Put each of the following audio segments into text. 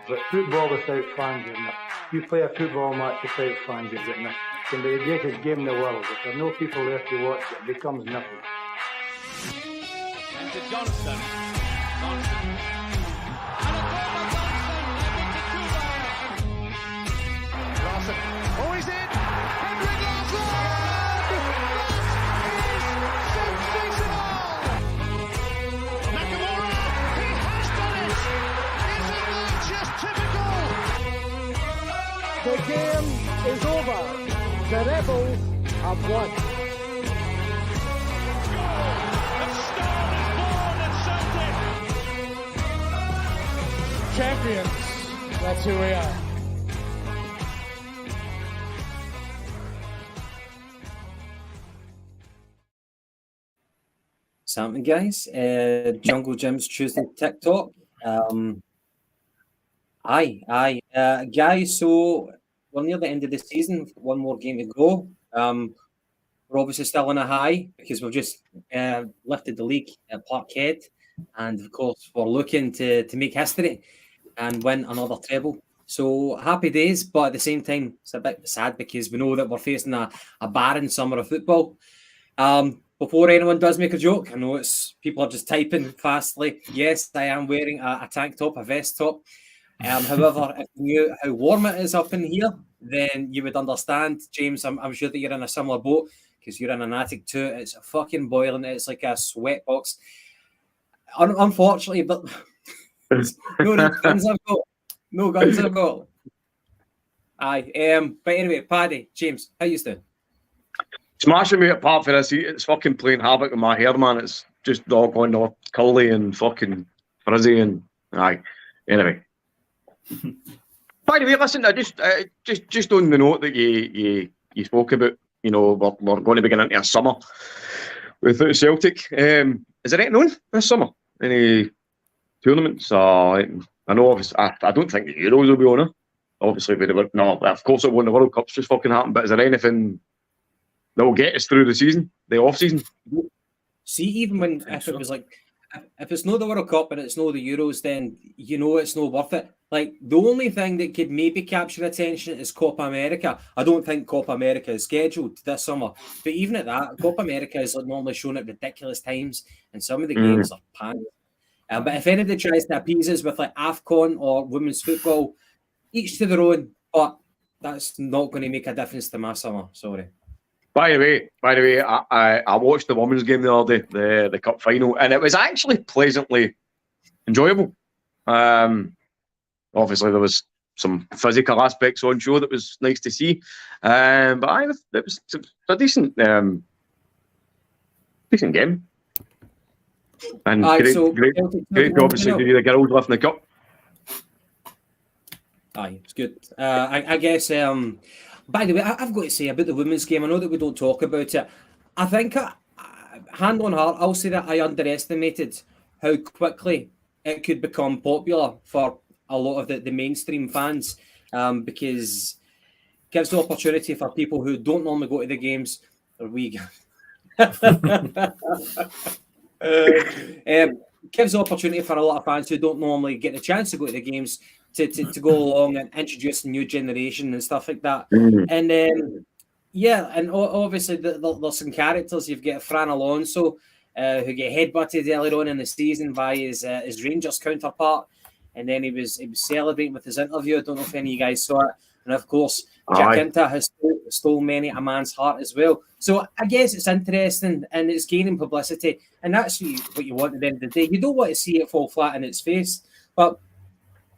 But football without fans is not. You play a football match without fans, you're getting it. It can be the greatest game in the world. If there are no people there to watch, it becomes nothing. And to Johnson. Johnson. And a goal by Johnson. Larson. Oh, he's in. Henrik Larsson! That is sensational! Nakamura. He has done it. Isn't that just typical? The game is over. The Rebels have won. A star is born at Celtic. Champions. That's who we are. Something, guys. Jungle Jim's Tuesday TikTok. Guys, so we're near the end of the season. One more game to go. We're obviously still on a high because we've just lifted the league at Parkhead. And, of course, we're looking to make history and win another treble. So, happy days, but at the same time, it's a bit sad because we know that we're facing a barren summer of football. Before anyone does make a joke, I know it's people are just typing fastly. Yes, I am wearing a tank top, a vest top. However, if you knew how warm it is up in here, then you would understand, James. I'm sure that you're in a similar boat because you're in an attic too. It's fucking boiling. It's like a sweat box. Unfortunately, but no guns I've got. No guns I've got. Aye. But anyway, Paddy, James, how you doing? Smashing me apart for this heat. It's fucking playing havoc with my hair, man. It's just all going all curly and fucking frizzy and aye. Anyway. By the way, listen, I just on the note that you spoke about, you know, we're going to be getting into a summer without Celtic. Is there anything on this summer? Any tournaments? I know, obviously, I don't think the Euros will be on it. Obviously, no, of course it won. The World Cup's just fucking happened. But is there anything that will get us through the season, the off season? See, even when if it was like, if it's not the World Cup and it's not the Euros, then you know it's not worth it. Like the only thing that could maybe capture attention is Copa America. I don't think Copa America is scheduled this summer, but even at that, Copa America is like normally shown at ridiculous times, and some of the games are panned. But if anybody tries to appease us with like AFCON or women's football, each to their own. But that's not going to make a difference to my summer. Sorry. By the way, I watched the women's game the other day, the cup final, and it was actually pleasantly enjoyable. Obviously, there was some physical aspects on show that was nice to see, but it was a decent game. And great to obviously do the girls lifting the cup. Aye, it's good. I guess. By the way, I've got to say about the women's game, I know that we don't talk about it. I think, hand on heart, I'll say that I underestimated how quickly it could become popular for a lot of the mainstream fans, because it gives the opportunity for people who don't normally go to the games, or gives the opportunity for a lot of fans who don't normally get the chance to go to the games to go along and introduce a new generation and stuff like that. And and obviously there's some characters. You've got Fran Alonso, who get headbutted earlier on in the season by his Rangers counterpart, and then he was celebrating with his interview. I don't know if any of you guys saw it. And of course, Jacinta has stole many a man's heart as well. So I guess it's interesting and it's gaining publicity, and that's what you want at the end of the day. You don't want to see it fall flat in its face, but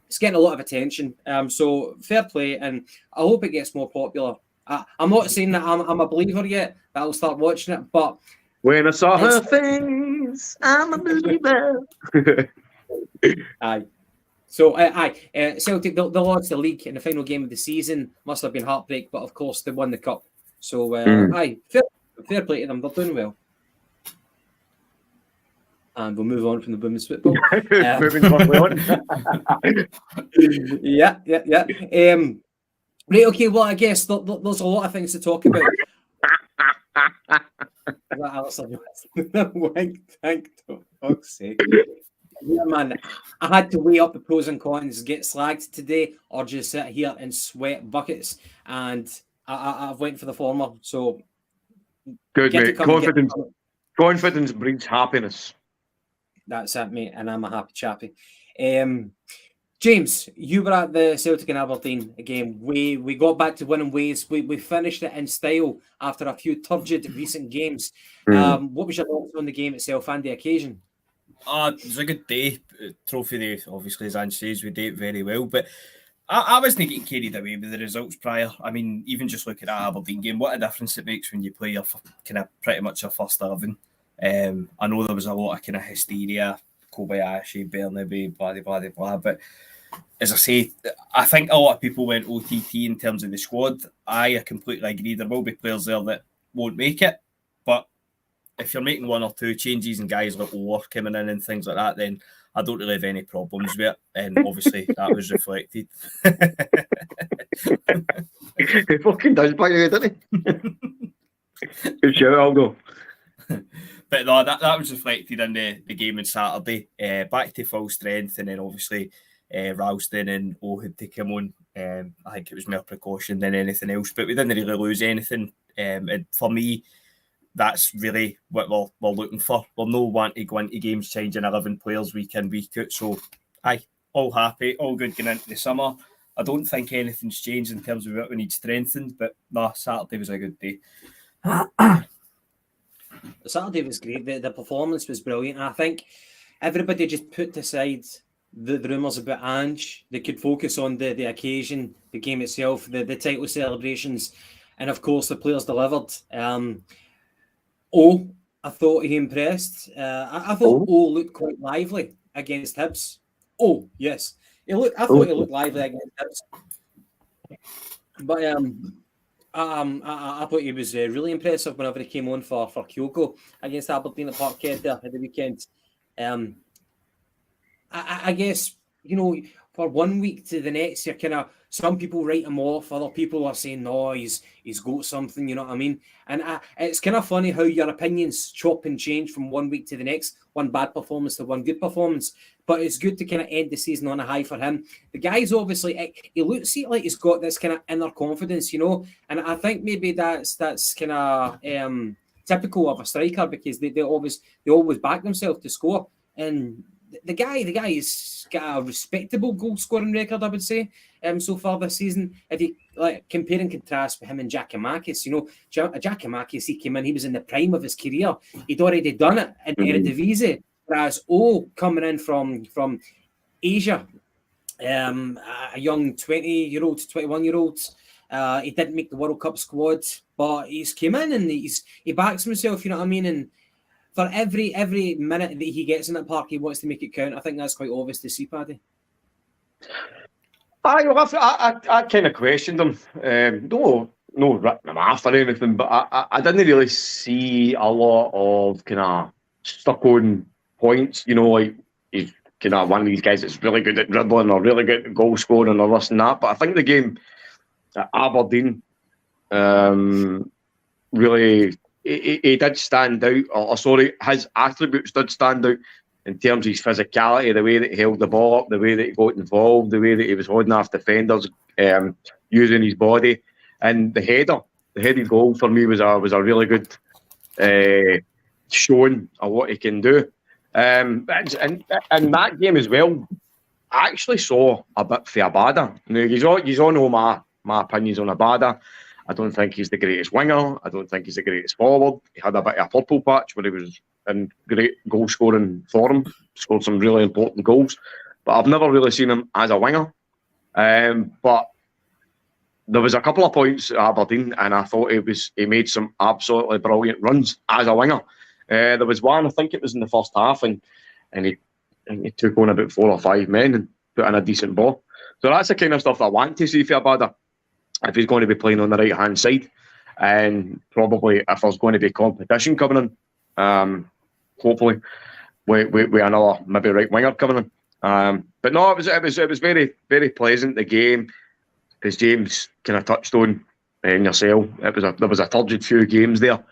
it's getting a lot of attention. So fair play, and I hope it gets more popular. I'm not saying that I'm a believer yet, that I'll start watching it, but when I saw her face, I'm a believer. Aye. So, Celtic, they lost the league in the final game of the season. Must have been heartbreak, but of course they won the cup. So, fair play to them. They're doing well. And we'll move on from the women's football. Moving on. Yeah. Right, okay, well, I guess there's a lot of things to talk about. Thank for fuck's sake. Yeah, man. I had to weigh up the pros and cons, get slagged today, or just sit here and sweat buckets. And I've went for the former. So Good, get to mate. come and get. Confidence breeds happiness. That's it, mate. And I'm a happy chappy. James, you were at the Celtic and Aberdeen game. We got back to winning ways. We finished it in style after a few turgid recent games. What was your thoughts on the game itself and the occasion? It was a good day. Trophy day, obviously, as Ange says, we did it very well. But I wasn't getting carried away with the results prior. I mean, even just looking at the Aberdeen game, what a difference it makes when you play your kind of pretty much your first 11. I know there was a lot of kind of hysteria, Kobayashi, Bernabe, blah, blah, blah, blah. But as I say, I think a lot of people went OTT in terms of the squad. I completely agree. There will be players there that won't make it. But if you're making one or two changes and guys like Orr coming in and things like that, then I don't really have any problems with it. And obviously that was reflected. He fucking does, by the way, doesn't he? Good shout, Aldo. But no, that was reflected in the game on Saturday. Back to full strength, and then obviously Ralston and O had to come on. I think it was more precaution than anything else, but we didn't really lose anything. And for me, that's really what we're looking for. We're no want to go into games changing 11 players week in, week out. So, all happy, all good going into the summer. I don't think anything's changed in terms of what we need strengthened, but Saturday was a good day. Saturday was great. The performance was brilliant. I think everybody just put aside the rumours about Ange. They could focus on the occasion, the game itself, the title celebrations, and of course the players delivered. I thought he impressed. I thought O looked quite lively against Hibs. Yes. I thought he looked lively against Hibs. But I thought he was really impressive whenever he came on for Kyogo against Aberdeen at Parkhead there at the weekend. I guess, for 1 week to the next, you're kind of, some people write him off, other people are saying, no, he's got something, you know what I mean? And it's kind of funny how your opinions chop and change from 1 week to the next, one bad performance to one good performance. But it's good to kind of end the season on a high for him. The guy's obviously, he looks like he's got this kind of inner confidence, and I think maybe that's kind of typical of a striker, because they always back themselves to score. And the guy's got a respectable goal scoring record, I would say, so far this season. If you compare and contrast with him and Giakoumakis, Giakoumakis, he came in, he was in the prime of his career. He'd already done it in Eredivisie, whereas coming in from Asia, a young 20-year-old, 21-year-old, he didn't make the World Cup squad, but he's came in and he backs himself, you know what I mean? And for every minute that he gets in that park, he wants to make it count. I think that's quite obvious to see, Paddy. I kind of questioned him. No written him off or anything, but I didn't really see a lot of kind of stuck on points. Like he's kind of one of these guys that's really good at dribbling or really good at goal scoring or this and that. But I think the game at Aberdeen really. He did stand out, his attributes did stand out in terms of his physicality, the way that he held the ball up, the way that he got involved, the way that he was holding off defenders, using his body, and the headed goal for me was a really good showing of what he can do. And that game as well, I actually saw a bit for Abada. You all know my opinions on Abada. I don't think he's the greatest winger. I don't think he's the greatest forward. He had a bit of a purple patch where he was in great goal-scoring form, scored some really important goals. But I've never really seen him as a winger. But there was a couple of points at Aberdeen, and I thought he made some absolutely brilliant runs as a winger. There was one, I think it was in the first half, and he took on about 4 or 5 men and put in a decent ball. So that's the kind of stuff I want to see for Abada, if he's going to be playing on the right-hand side, and probably if there's going to be competition coming in, hopefully with another maybe right winger coming in. But no, it was very, very pleasant, the game, as James kind of touched on in yourself. There was a turgid few games there.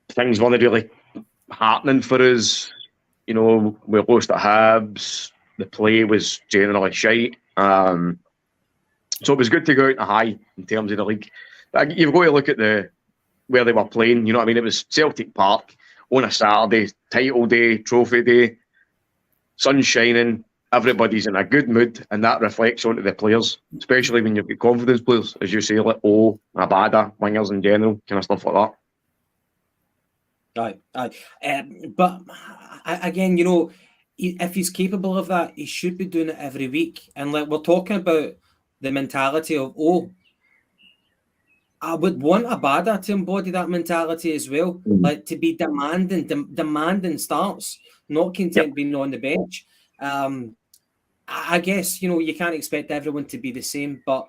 Things weren't really happening for us, you know, we lost at Hibs. The play was generally shite. So it was good to go out in a high in terms of the league. But you've got to look at where they were playing. You know what I mean? It was Celtic Park on a Saturday, title day, trophy day, sun shining. Everybody's in a good mood, and that reflects onto the players, especially when you've got confidence players, as you say, like Abada, wingers in general, kind of stuff like that. Aye. But again, you know, if he's capable of that, he should be doing it every week. And like we're talking about the mentality of, I would want Abada to embody that mentality as well, like to be demanding starts, not content being on the bench. I guess, you know, you can't expect everyone to be the same, but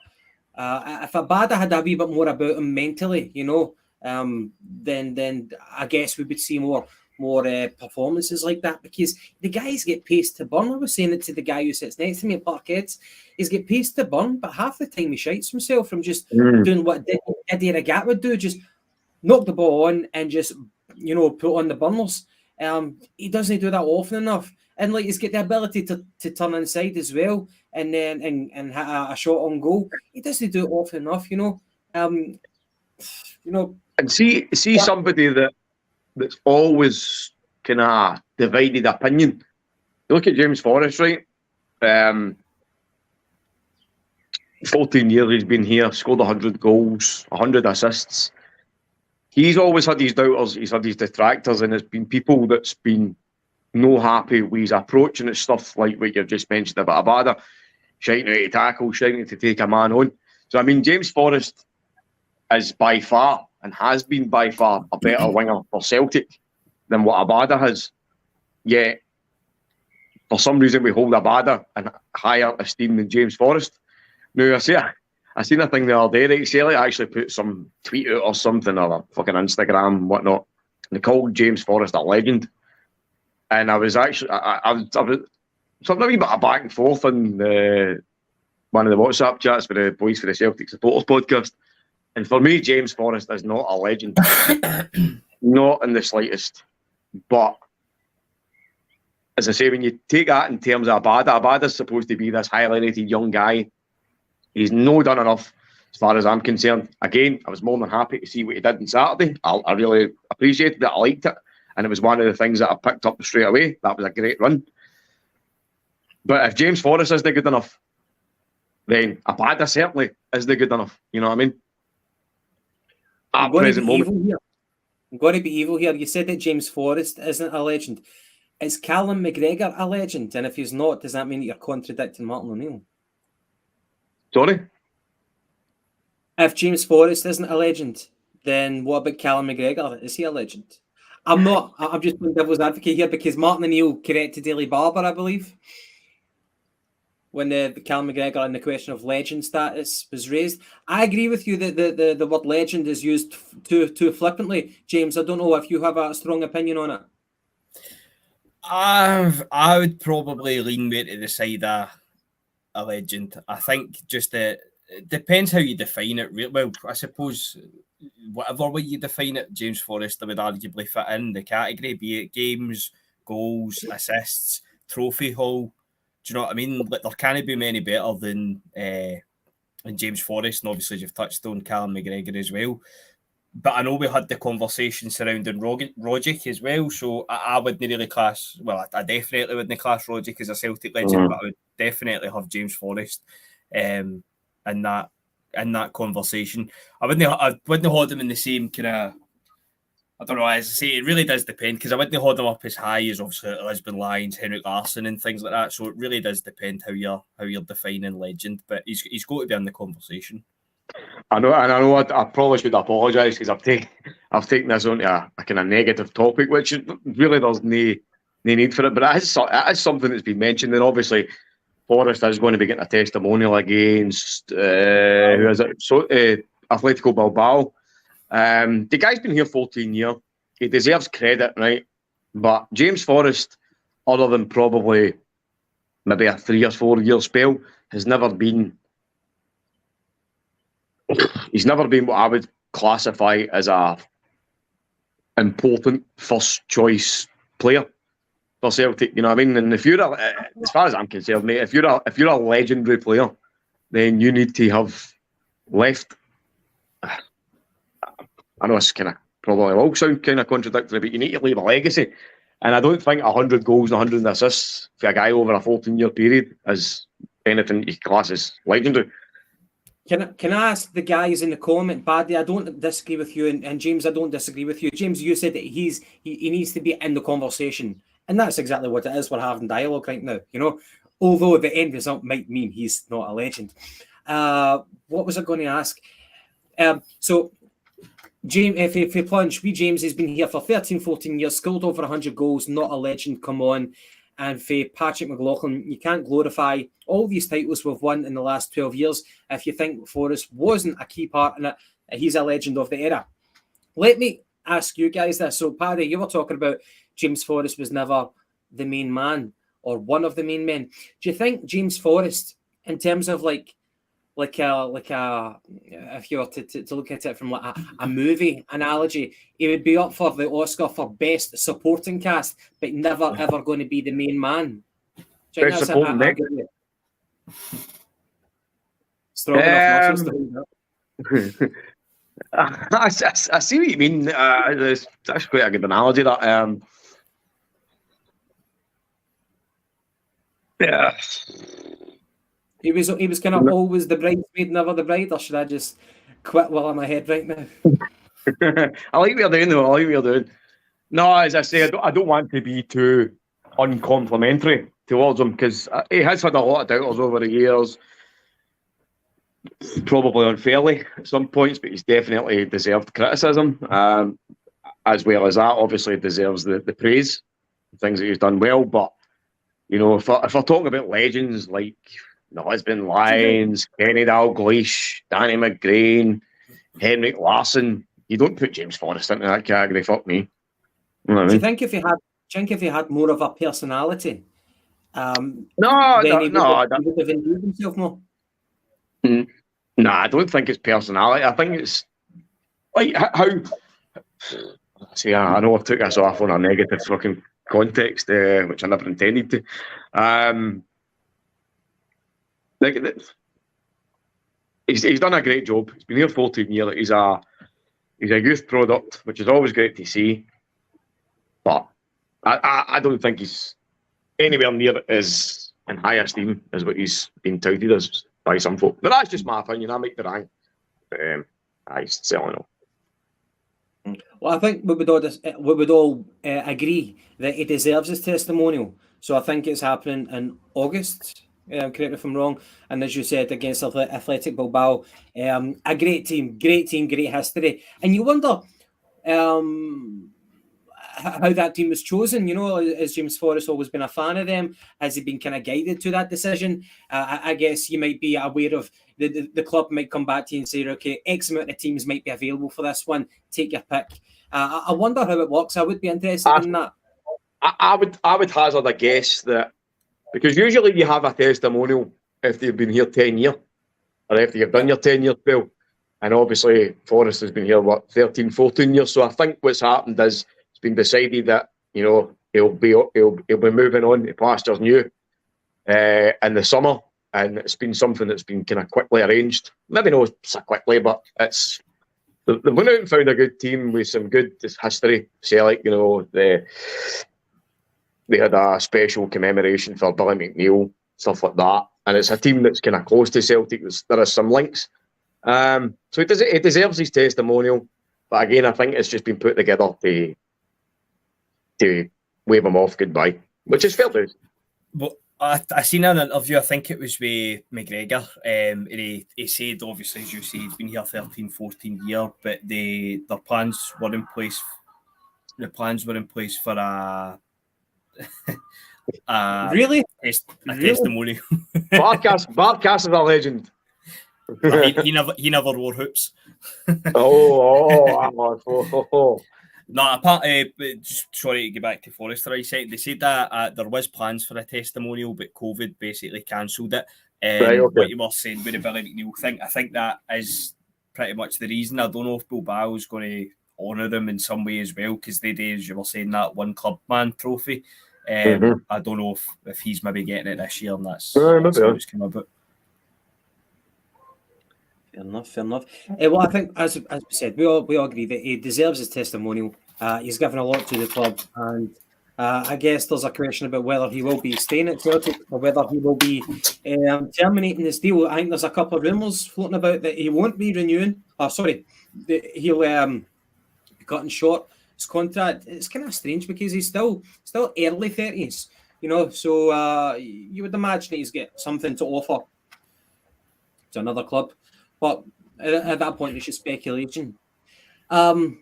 if Abada had a wee bit more about him mentally, you know, then I guess we would see more performances like that, because the guys get paced to burn. I was saying it to the guy who sits next to me at Parkheads. He's get paced to burn, but half the time he shites himself from just doing what Eddie Ragat would do, just knock the ball on and just, you know, put on the burners. He doesn't do that often enough. And like he's got the ability to turn inside as well, and then and hit a shot on goal. He doesn't do it often enough, you know. You know, and see somebody that's always kind of divided opinion. You look at James Forrest, right? 14 years he's been here, scored 100 goals, 100 assists. He's always had his doubters, he's had his detractors, and there's been people that's been no happy with his approach, and it's stuff like what you've just mentioned about Abada, shouting out to tackle, shouting to take a man on. So, I mean, James Forrest is by far, and has been by far, a better winger for Celtic than what Abada has. Yet, for some reason, we hold Abada in higher esteem than James Forrest. Now, I seen a thing the other day, right? Celtic actually put some tweet out or something, or a fucking Instagram and whatnot, and they called James Forrest a legend. And I was actually, I was something a wee bit of back and forth on one of the WhatsApp chats with the boys for the Celtic Supporters podcast. And for me, James Forrest is not a legend. Not in the slightest. But, as I say, when you take that in terms of Abada's supposed to be this highly rated young guy. He's no done enough, as far as I'm concerned. Again, I was more than happy to see what he did on Saturday. I really appreciated it. I liked it. And it was one of the things that I picked up straight away. That was a great run. But if James Forrest isn't good enough, then Abada certainly isn't good enough. You know what I mean? At present moment. I'm going to be evil here. You said that James Forrest isn't a legend. Is Callum McGregor a legend? And if he's not, does that mean that you're contradicting Martin O'Neill? Sorry? If James Forrest isn't a legend, then what about Callum McGregor? Is he a legend? I'm not. I'm just playing devil's advocate here because Martin O'Neill corrected Daily Barber, I believe, when the Callum McGregor and the question of legend status was raised. I agree with you that the word legend is used too flippantly. James, I don't know if you have a strong opinion on it. I would probably lean more to the side of a legend. I think just it depends how you define it. Well, I suppose whatever way you define it, James Forrest would arguably fit in the category, be it games, goals, assists, trophy haul. Do you know what I mean? Like, there can't be many better than James Forrest, and obviously you've touched on Callum McGregor as well. But I know we had the conversation surrounding Rogic as well, so I wouldn't really class. Well, I definitely wouldn't class Rogic as a Celtic legend, but I would definitely have James Forrest in that conversation. I wouldn't hold him in the same kind of. I don't know. As I say, it really does depend, because I wouldn't hold him up as high as obviously Lisbon Lions, Henrik Larsson, and things like that. So it really does depend how you're defining legend. But he's got to be in the conversation. I know. I probably should apologise because I've taken this onto a kind of negative topic, which really there's no need for it. But it is something that's been mentioned, and obviously Forrest is going to be getting a testimonial against who is it? So Atletico Bilbao. The guy's been here 14 years. He deserves credit, right? But James Forrest, other than probably maybe a 3 or 4 year spell, he's never been what I would classify as a important first choice player. for Celtic. You know what I mean? And if you're as far as I'm concerned, mate, if you're a legendary player, then you need to have left. I know it's kind of probably all sound kind of contradictory, but you need to leave a legacy. And I don't think 100 goals and 100 assists for a guy over a 14-year period is anything you class as legendary. Can I ask the guys in the comment, Baddy? I don't disagree with you, and James, I don't disagree with you. James, you said that he needs to be in the conversation, and that's exactly what it is. We're having dialogue right now, you know. Although the end result might mean he's not a legend. What was I going to ask? So, James, if you plunge, James has been here for 13, 14 years, scored over 100 goals, not a legend, come on. And for Patrick McLaughlin, you can't glorify all these titles we've won in the last 12 years if you think Forrest wasn't a key part in it. He's a legend of the era. Let me ask you guys this. So, Paddy, you were talking about James Forrest was never the main man or one of the main men. Do you think James Forrest, in terms of like if you were to look at it from like a movie analogy, he would be up for the Oscar for best supporting cast, but never ever going to be the main man? Best supporting Nick. Strong enough muscles. I see what you mean. That's quite a good analogy. That yeah. He was kind of always the bridesmaid, never the bride, or should I just quit while I'm ahead right now? I like what you're doing, though. I like what you're doing. No, as I say, I don't want to be too uncomplimentary towards him, because he has had a lot of doubters over the years, probably unfairly at some points, but he's definitely deserved criticism. As well as that, obviously deserves the praise, things that he's done well. But, you know, if we're talking about legends like the Lisbon Lions, Kenny Dalglish, Danny McGrain, Henrik Larsson, you don't put James Forrest into that category. Fuck me. You know what I mean? Do you think if he had more of a personality, no, he would have enjoyed himself more? No, I don't think it's personality. I think it's like how. See, I know I took this off on a negative fucking context, which I never intended to. He's done a great job. He's been here 14 years. He's a youth product, which is always great to see. But I don't think he's anywhere near as in high esteem as what he's been touted as by some folk. But that's just my opinion. I might be wrong. I certainly know. Well, I think we would all agree that he deserves his testimonial. So I think it's happening in August. Correct me if I'm wrong. And as you said, against Athletic Bilbao, a great team, great history. And you wonder how that team was chosen. You know, has James Forrest always been a fan of them? Has he been kind of guided to that decision? I guess you might be aware of the club might come back to you and say, okay, X amount of teams might be available for this one. Take your pick. I wonder how it works. I would be interested in that. I would hazard a guess that, because usually you have a testimonial if you've been here 10 years, or if you've done your 10-year spell. And obviously, Forrest has been here, 13, 14 years. So I think what's happened is it's been decided that, you know, he'll be moving on to pastures new in the summer. And it's been something that's been kind of quickly arranged. Maybe not so quickly, but they went out and found a good team with some good history. Celtic, you know, they had a special commemoration for Billy McNeil, stuff like that. And it's a team that's kind of close to Celtic. There are some links. So it deserves his testimonial. But again, I think it's just been put together to wave him off goodbye, which is fair to. But I seen an interview, I think it was with McGregor. He said, obviously, as you say, he's been here 13, 14 years, but their plans were in place. The plans were in place for a really? Testimonial. Barkas is a legend. he never wore hoops. Oh. No, apart, just sorry to get back to Forrest for a second. They said that there was plans for a testimonial, but COVID basically cancelled it. Right, okay. What you were saying with the Billy McNeil thing, I think that is pretty much the reason. I don't know if Bilbao is going to honour them in some way as well, because they did, as you were saying, that one club man trophy. I don't know if he's maybe getting it this year, and that's maybe, how it's come about. Fair enough. Well, I think, as we said, we all agree that he deserves his testimonial. He's given a lot to the club, and I guess there's a question about whether he will be staying at Celtic or whether he will be terminating his deal. I think there's a couple of rumours floating about that he won't be renewing. That he'll be cutting short his contract. It's kind of strange because he's still early 30s, so you would imagine that he's got something to offer to another club. But at that point, it's just speculation. I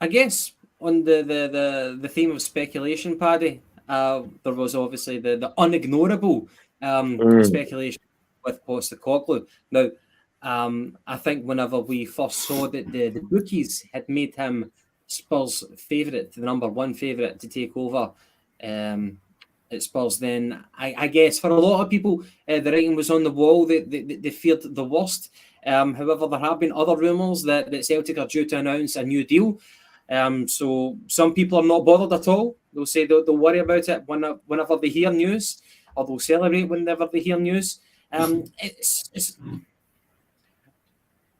guess on the theme of speculation, Paddy, there was obviously the unignorable speculation with Postecoglou. Now, I think whenever we first saw that the bookies had made him Spurs' favourite, the number one favourite to take over at Spurs, then I guess for a lot of people, the writing was on the wall. They feared the worst. However, there have been other rumours that Celtic are due to announce a new deal. So some people are not bothered at all. They'll say they'll worry about it whenever they hear news, or they'll celebrate whenever they hear news.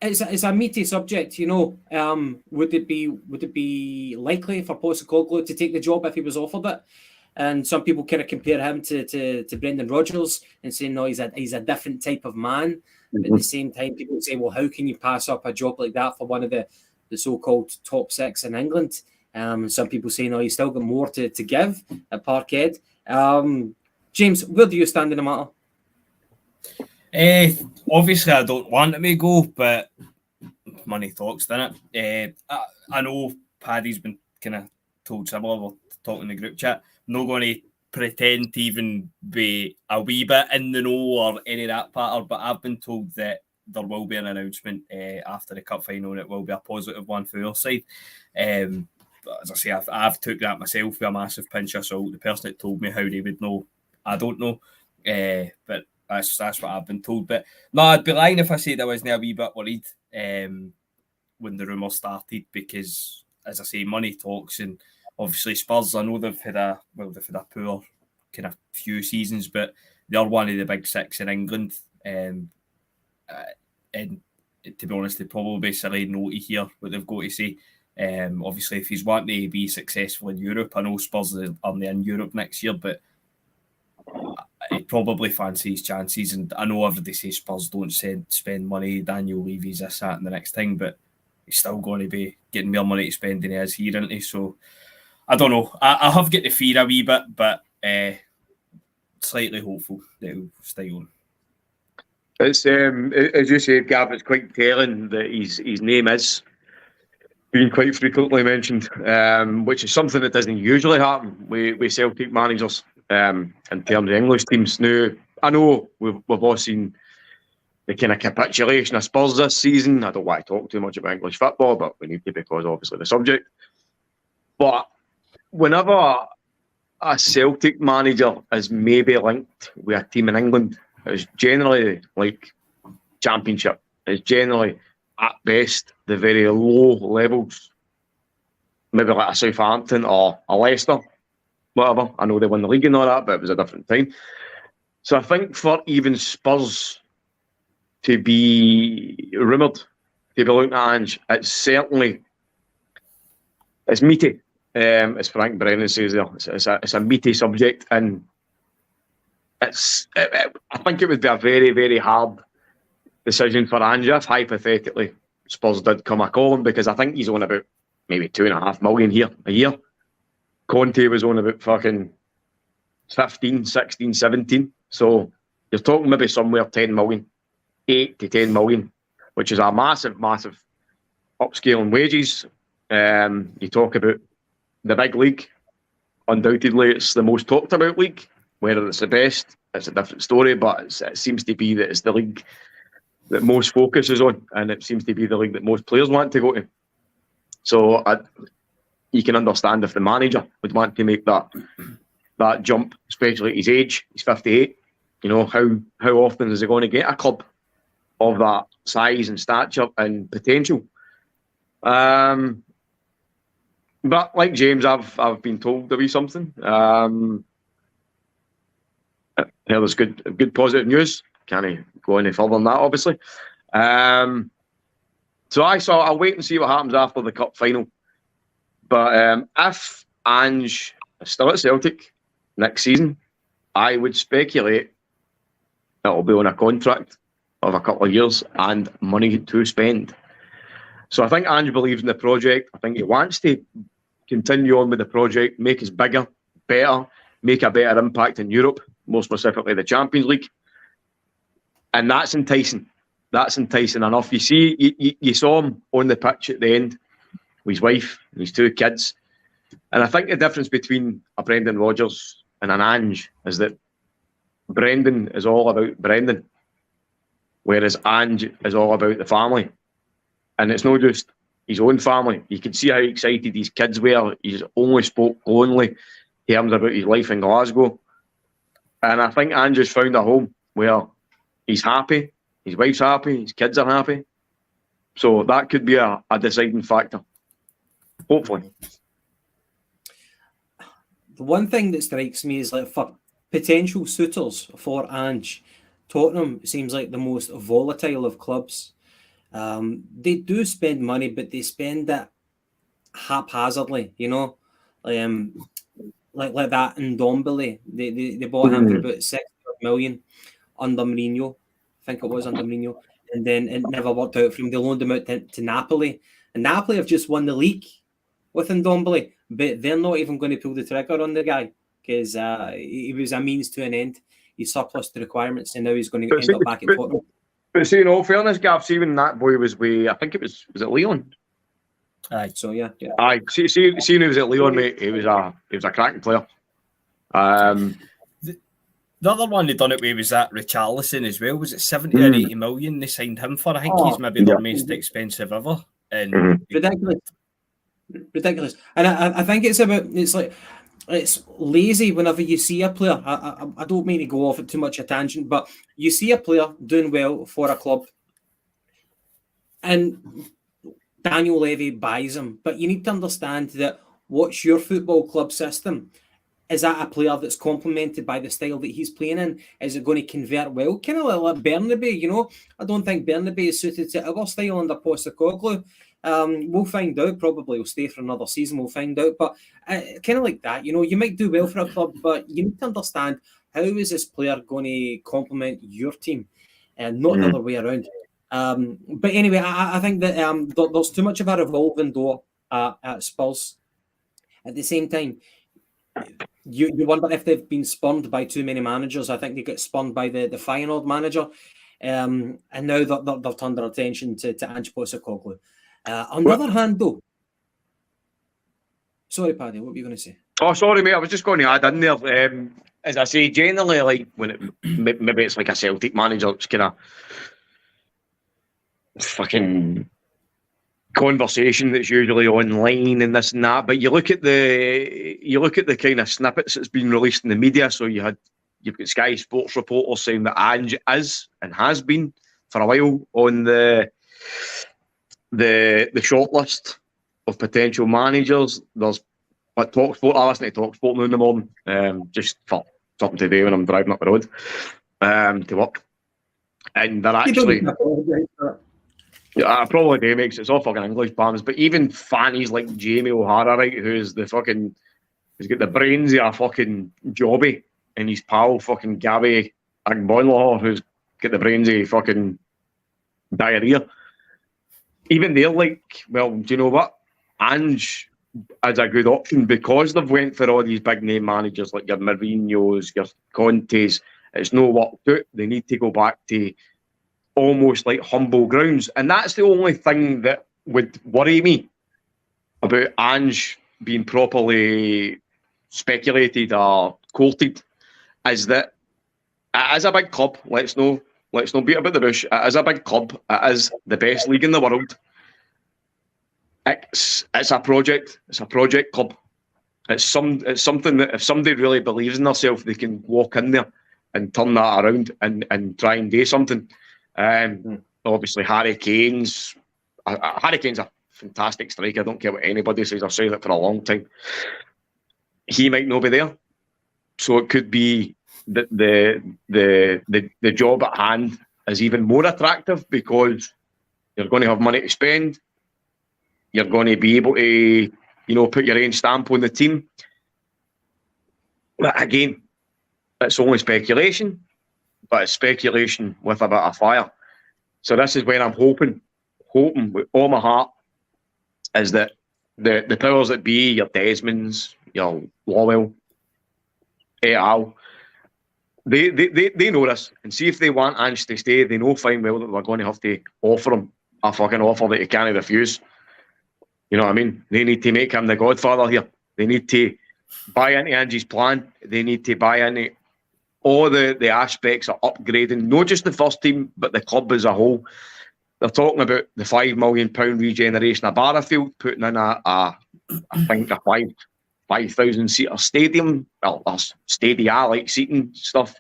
It's a meaty subject, Would it be likely for Postecoglou to take the job if he was offered it? And some people kind of compare him to Brendan Rodgers and say, no, he's a different type of man. But at the same time, people say, well, how can you pass up a job like that for one of the so-called top six in England? Some people say, no, he's still got more to give at Parkhead. James, where do you stand in the matter? Obviously, I don't want him to go, but money talks, doesn't it? I know Paddy's been kind of told similar. We're talking in the group chat. I'm not going to pretend to even be a wee bit in the know or any of that pattern, but I've been told that there will be an announcement after the cup final, and it will be a positive one for your side. But as I say, I've took that myself with a massive pinch of salt. The person that told me how they would know, I don't know. But that's what I've been told. But no, I'd be lying if I said I wasn't a wee bit worried when the rumours started, because, as I say, money talks, and obviously Spurs, I know they've had a poor kind of few seasons, but they're one of the big six in England. And to be honest, they'd probably be silly not to hear what they've got to say. Obviously, if he's wanting to be successful in Europe, I know Spurs are in Europe next year, but he probably fancies his chances. And I know everybody says Spurs don't spend money, Daniel Levy's this, that, and the next thing, but he's still going to be getting more money to spend than he is here, isn't he? So I don't know. I have got the fear a wee bit, but slightly hopeful that he'll stay on. It's as you said, Gav, it's quite telling that his name is being quite frequently mentioned, which is something that doesn't usually happen with Celtic managers in terms of English teams. Now, I know we've all seen the kind of capitulation of Spurs this season. I don't want to talk too much about English football, but we need to because obviously the subject. But whenever a Celtic manager is maybe linked with a team in England, it's generally like Championship. It's generally, at best, the very low levels. Maybe like a Southampton or a Leicester, whatever. I know they won the league and all that, but it was a different time. So I think for even Spurs to be rumoured to be looking at Ange, it's meaty. As Frank Brennan says there, it's a meaty subject, and I think it would be a very, very hard decision for Ange if hypothetically Spurs did come a calling, because I think he's on about maybe $2.5 million here a year. Conte was on about fucking 15, 16, 17. So you're talking maybe somewhere 10 million, 8 to 10 million, which is a massive, massive upscale in wages. You talk about the big league. Undoubtedly, it's the most talked about league. Whether it's the best, it's a different story, but it seems to be that it's the league that most focus is on, and it seems to be the league that most players want to go to. So you can understand if the manager would want to make that jump, especially at his age. He's 58. How often is he going to get a club of that size and stature and potential? But like James, I've been told there'll be something. There's good positive news. Can't go any further than that, obviously. So I'll wait and see what happens after the cup final. But if Ange is still at Celtic next season, I would speculate it'll be on a contract of a couple of years and money to spend. So I think Ange believes in the project. I think he wants to continue on with the project, make us bigger, better, make a better impact in Europe, more specifically the Champions League. And that's enticing. That's enticing enough. You see, you saw him on the pitch at the end with his wife and his two kids. And I think the difference between a Brendan Rodgers and an Ange is that Brendan is all about Brendan, whereas Ange is all about the family. And it's not just his own family. You can see how excited his kids were. He's only spoke glowingly terms about his life in Glasgow. And I think Ange has found a home where he's happy, his wife's happy, his kids are happy. So that could be a deciding factor. Hopefully. The one thing that strikes me is, like, for potential suitors for Ange, Tottenham seems like the most volatile of clubs. They do spend money, but they spend it haphazardly, you know. Like that in Ndombele. They bought him for about 60 million under Mourinho. I think it was under Mourinho. And then it never worked out for him. They loaned him out to Napoli. And Napoli have just won the league with Ndombele, but they're not even going to pull the trigger on the guy because he was a means to an end. He surplus the requirements, and now he's going to end up back at Tottenham. But see, in all fairness, Gav, see when that boy was with, I think was it Leon? Aye, so yeah. Aye, see when he was at Leon, mate, he was a cracking player. The other one they done it with was that Richarlison as well. Was it 70 or 80 million they signed him for? I think he's maybe their most expensive ever. And Ridiculous. And I think it's lazy whenever you see a player. I don't mean to go off at too much a tangent, but you see a player doing well for a club and Daniel Levy buys him. But you need to understand that what's your football club system? Is that a player that's complemented by the style that he's playing in? Is it going to convert well? Kind of like Bernabei, you know? I don't think Bernabei is suited to our style under Postecoglou. We'll find out. Probably will stay for another season. We'll find out. But kind of like that, you know, you might do well for a club, but you need to understand how is this player going to complement your team, and not the other way around. But anyway, I think that there's too much of a revolving door at Spurs. At the same time, you wonder if they've been spurned by too many managers. I think they get spurned by the Feyenoord manager, and now they've turned their attention to Ange Postecoglou. On the other hand, though, sorry, Paddy, what were you going to say? Oh, sorry, mate. I was just going to add in there. As I say, generally, like when maybe it's like a Celtic manager, it's kind of fucking conversation that's usually online and this and that. But you look at the kind of snippets that's been released in the media. So you've got Sky Sports reporters saying that Ange is and has been for a while on the shortlist of potential managers. There's Talksport. I listen to Talksport now in the morning, just for something to do when I'm driving up the road to work. And they're actually, I probably do, makes it's all fucking English bombs. But even fannies like Jamie O'Hara, right, who's got the brains of a fucking jobby, and his pal fucking Gabby Agbonlaw, who's got the brains of fucking diarrhea. Even they're like, well, do you know what? Ange is a good option because they've went for all these big name managers like your Mourinho's, your Contes. It's no worked out. They need to go back to almost like humble grounds. And that's the only thing that would worry me about Ange being properly speculated or courted, is that it is a big club. Let's not beat about the bush. It is a big club. It is the best league in the world. It's a project. It's a project club. It's something that if somebody really believes in themselves, they can walk in there and turn that around and try and do something. Obviously, Harry Kane's a fantastic striker. I don't care what anybody says. I've said it for a long time. He might not be there, so it could be that the job at hand is even more attractive because you're going to have money to spend. You're going to be able to, put your own stamp on the team. But again, it's only speculation, but it's speculation with a bit of fire. So this is where I'm hoping with all my heart, is that the powers that be, your Desmonds, your Lowell, et al., they know this, and see if they want Ange to stay, they know fine well that we're going to have to offer him a fucking offer that he can't refuse. You know what I mean? They need to make him the godfather here. They need to buy into Ange's plan. They need to buy into all the aspects of upgrading, not just the first team, but the club as a whole. They're talking about the £5 million regeneration of Barrafield, putting in I think a 5,000 seater stadium, well, stadia-like seating stuff.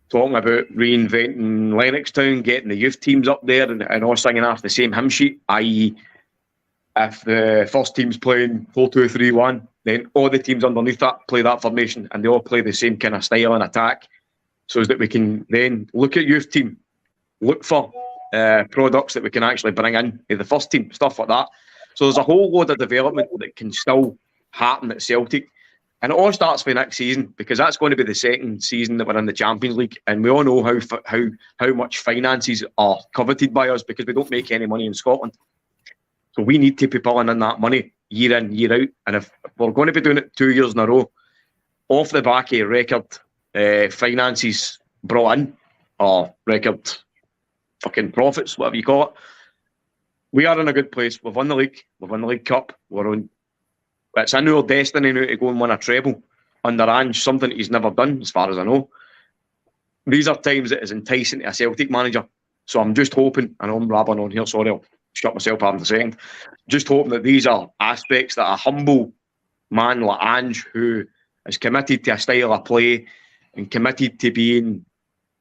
Talking about reinventing Lennoxtown, getting the youth teams up there and all singing off the same hymn sheet, i.e. if the first team's playing 4-2-3-1, then all the teams underneath that play that formation and they all play the same kind of style and attack, so that we can then look at youth team, look for products that we can actually bring in to the first team, stuff like that. So there's a whole load of development that can still happen at Celtic. And it all starts for next season, because that's going to be the second season that we're in the Champions League. And we all know how much finances are coveted by us, because we don't make any money in Scotland. So we need to be pulling in that money year in, year out. And if we're going to be doing it 2 years in a row, off the back of record finances brought in, or record fucking profits, whatever you call it, we are in a good place. We've won the league. We've won the League Cup. We're on. It's in our destiny now to go and win a treble under Ange, something he's never done, as far as I know. These are times that is enticing to a Celtic manager. So I'm just hoping, I know I'm rambling on here, sorry, I'll shut myself up in a second. Just hoping that these are aspects that a humble man like Ange, who is committed to a style of play and committed to being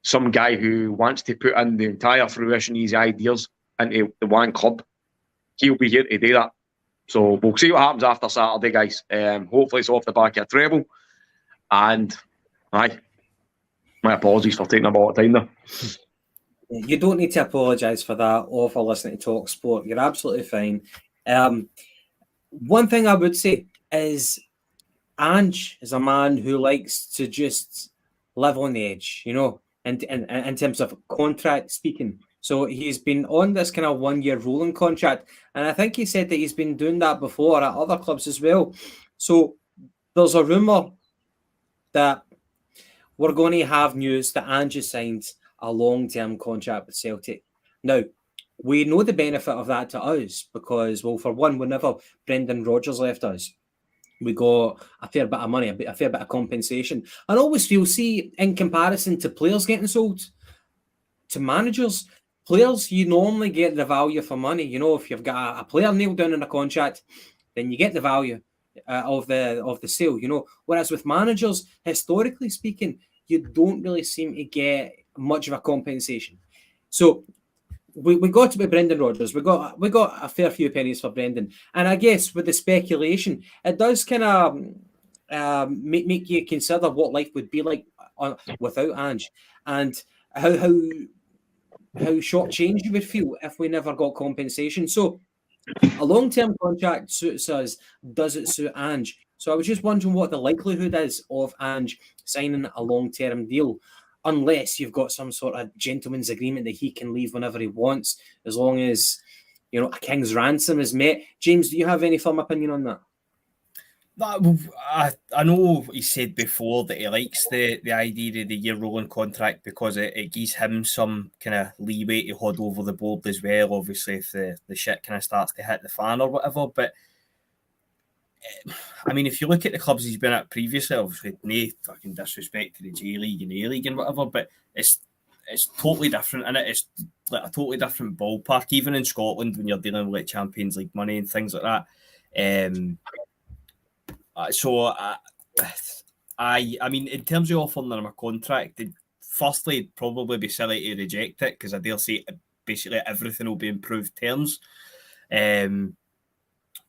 some guy who wants to put in the entire fruition of his ideas into the one club, he'll be here to do that. So we'll see what happens after Saturday, guys. Hopefully it's off the back of a treble. And my apologies for taking a lot of time there. You don't need to apologise for that or for listening to Talk Sport. You're absolutely fine. One thing I would say is Ange is a man who likes to just live on the edge, in terms of contract speaking. So he's been on this kind of 1 year rolling contract. And I think he said that he's been doing that before at other clubs as well. So there's a rumour that we're going to have news that Ange has signed a long-term contract with Celtic. Now, we know the benefit of that to us because, well, for one, whenever Brendan Rodgers left us, we got a fair bit of money, a fair bit of compensation. I always feel, see, in comparison to players getting sold, to managers, players, you normally get the value for money. If you've got a player nailed down in a contract, then you get the value of the sale. Whereas with managers, historically speaking, you don't really seem to get much of a compensation. So we got to be Brendan Rodgers. We got a fair few pennies for Brendan, and I guess with the speculation, it does kind of make you consider what life would be like without Ange, and how shortchanged you would feel if we never got compensation. So a long-term contract suits us. Does it suit Ange? So I was just wondering what the likelihood is of Ange signing a long-term deal, unless you've got some sort of gentleman's agreement that he can leave whenever he wants, as long as, a king's ransom is met. James, do you have any firm opinion on that? I know he said before that he likes the idea of the year rolling contract because it gives him some kind of leeway to hold over the board as well, obviously, if the shit kind of starts to hit the fan or whatever. But I mean, if you look at the clubs he's been at previously, obviously no fucking disrespect to the J League and A League and whatever, but it's totally different, and it's like a totally different ballpark, even in Scotland when you're dealing with Champions League money and things like that. So I mean, in terms of offering them a contract, firstly, it'd probably be silly to reject it because I dare say basically everything will be improved terms.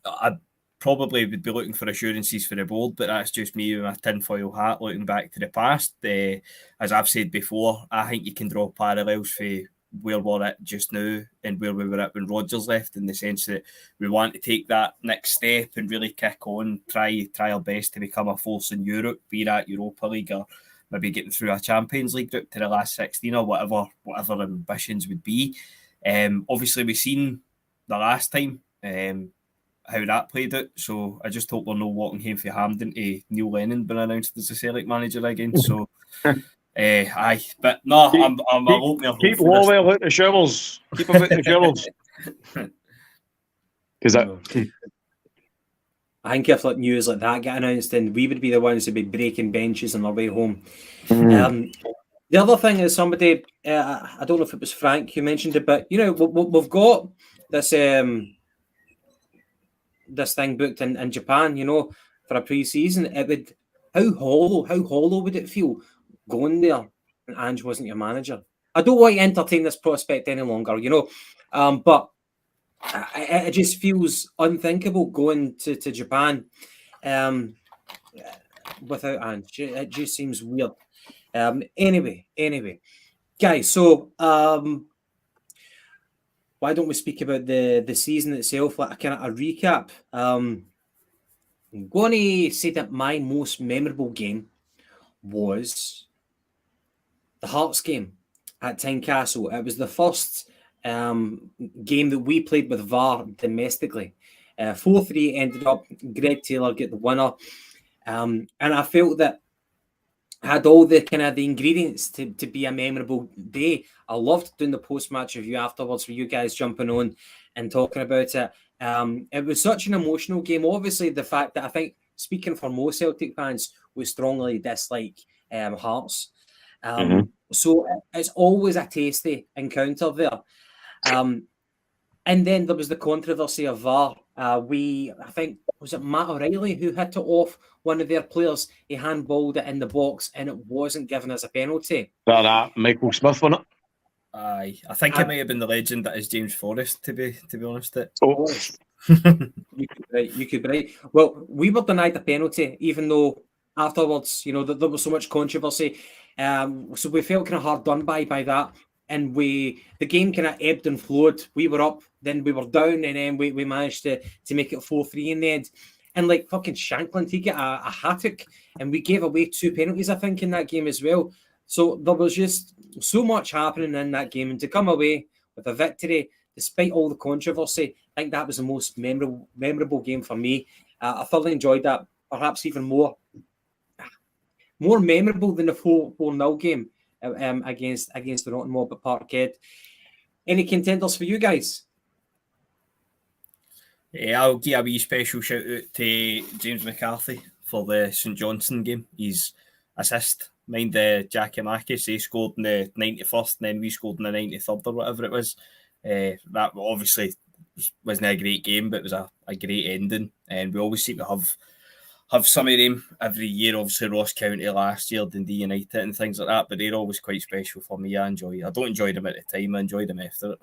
I probably would be looking for assurances for the board, but that's just me with my tinfoil hat looking back to the past. As I've said before, I think you can draw parallels for where we're at just now and where we were at when Rodgers left, in the sense that we want to take that next step and really kick on, try our best to become a force in Europe, be that Europa League or maybe getting through a Champions League group to the last 16 or whatever ambitions would be. Obviously, we've seen the last time how that played out, so I just hope we're not walking home for Hampden to Neil Lennon being announced as the Celtic manager again. So, aye, but no, I'm a lot more Keep hopeful this Lowell out the shovels. Keep him out the shovels. Because I think if like news like that get announced, then we would be the ones who'd be breaking benches on our way home. The other thing is somebody, I don't know if it was Frank who mentioned it, but you know, we've got this this thing booked in Japan, you know, for a pre-season. It would how hollow would it feel going there and Ange wasn't your manager? I don't want to entertain this prospect any longer, you know, but it just feels unthinkable going to Japan without Ange. It just seems weird. Anyway, guys, so why don't we speak about the season itself, like a kind of a recap? I'm going to say that my most memorable game was the Hearts game at Tynecastle. It was the first game that we played with VAR domestically. 4-3 ended up. Greg Taylor get the winner, and I felt that had all the kind of the ingredients to be a memorable day. I loved doing the post-match review afterwards with you guys jumping on and talking about it. It was such an emotional game. Obviously, the fact that I think, speaking for most Celtic fans, we strongly dislike Hearts. So it's always a tasty encounter there. And then there was the controversy of VAR. I think, was it Matt O'Reilly who hit it off one of their players? He handballed it in the box and it wasn't given as a penalty. that Michael Smith, wasn't it? Aye, I think it might have been the legend that is James Forrest, to be honest. You could be right. Well, we were denied a penalty, even though afterwards, you know, there was so much controversy. So we felt kind of hard done by that. And the game kind of ebbed and flowed. We were up, then we were down, and then we managed to make it 4-3 in the end. And like fucking Shankland, he got a hat-trick, and we gave away 2 penalties, I think, in that game as well. So there was just so much happening in that game, and to come away with a victory, despite all the controversy, I think that was the most memorable game for me. I thoroughly enjoyed that, perhaps even more memorable than the 4-0 game against the Rotten Mob at Parkhead. Any contenders for you guys? Yeah, I'll give a wee special shout out to James McCarthy for the St Johnstone game. His assist, mind the Giakoumakis, he scored in the 91st and then we scored in the 93rd or whatever it was. That obviously wasn't a great game, but it was a great ending. And we always seem to have some of them every year. Obviously, Ross County last year, Dundee United and things like that, but they're always quite special for me. I don't enjoy them at the time, I enjoy them after it.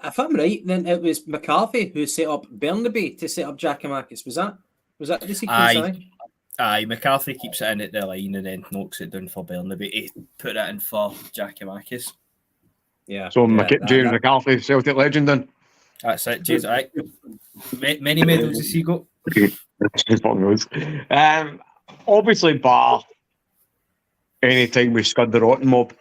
If I'm right, then it was McCarthy who set up Burnaby to set up Giakoumakis. Was that the sequence? Aye, McCarthy keeps it in at the line and then knocks it down for Burnaby to put it in for Giakoumakis. Yeah. So James McCarthy, Celtic legend then? That's it, James. Aye. Many medals has he got? Okay. Obviously, bar anytime we scud the Rotten Mob.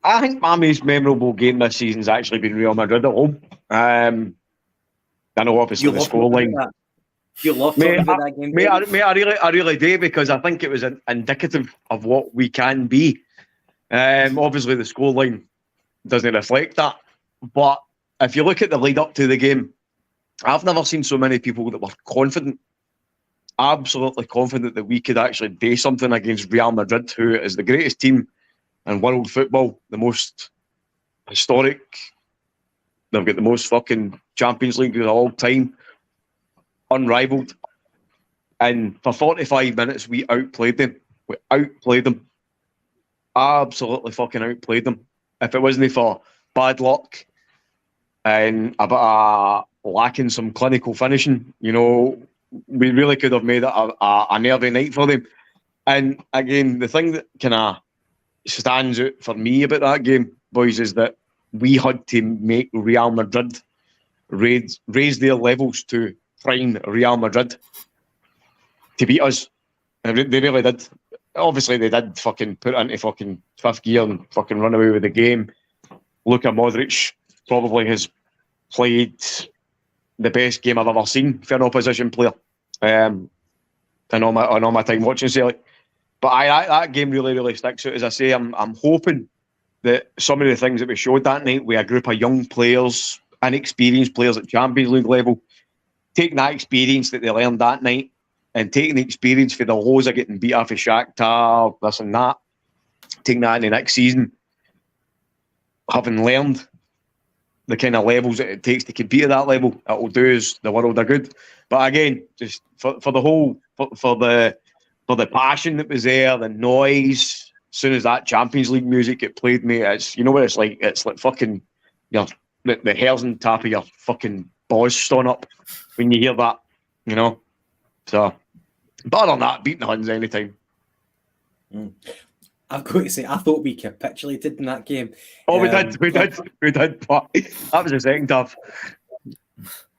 I think my most memorable game this season's actually been Real Madrid at home. I know obviously the scoreline. You love that game. Mate, I really do, because I think it was indicative of what we can be. Obviously the scoreline doesn't reflect that. But if you look at the lead up to the game, I've never seen so many people that were confident, absolutely confident that we could actually do something against Real Madrid, who is the greatest team in world football, the most historic. They've got the most fucking Champions League of all time, unrivaled. And for 45 minutes, we outplayed them. Absolutely fucking outplayed them. If it wasn't for bad luck and a bit of lacking some clinical finishing. You know, we really could have made it a nervy night for them. And again, the thing that kind of stands out for me about that game, boys, is that we had to make Real Madrid raise their levels to prime Real Madrid to beat us. And they really did. Obviously, they did fucking put it into fucking fifth gear and fucking run away with the game. Luka Modric probably has played the best game I've ever seen for an opposition player in all my time watching Celtic. But that game really, really sticks out. As I say, I'm hoping that some of the things that we showed that night with a group of young players, inexperienced players at Champions League level, taking that experience that they learned that night and taking the experience for the lows of getting beat off of Shakhtar, this and that, taking that in the next season, having learned the kind of levels that it takes to compete at that level, it will do us the world of good. But again, just for the passion that was there, the noise, as soon as that Champions League music get played, mate, it's, you know what it's like fucking, you know, the hairs on top of your fucking balls stand up when you hear that, you know. So, but other than that, beating the Huns anytime. I've got to say, I thought we capitulated in that game. Oh, we did. But that was the second half.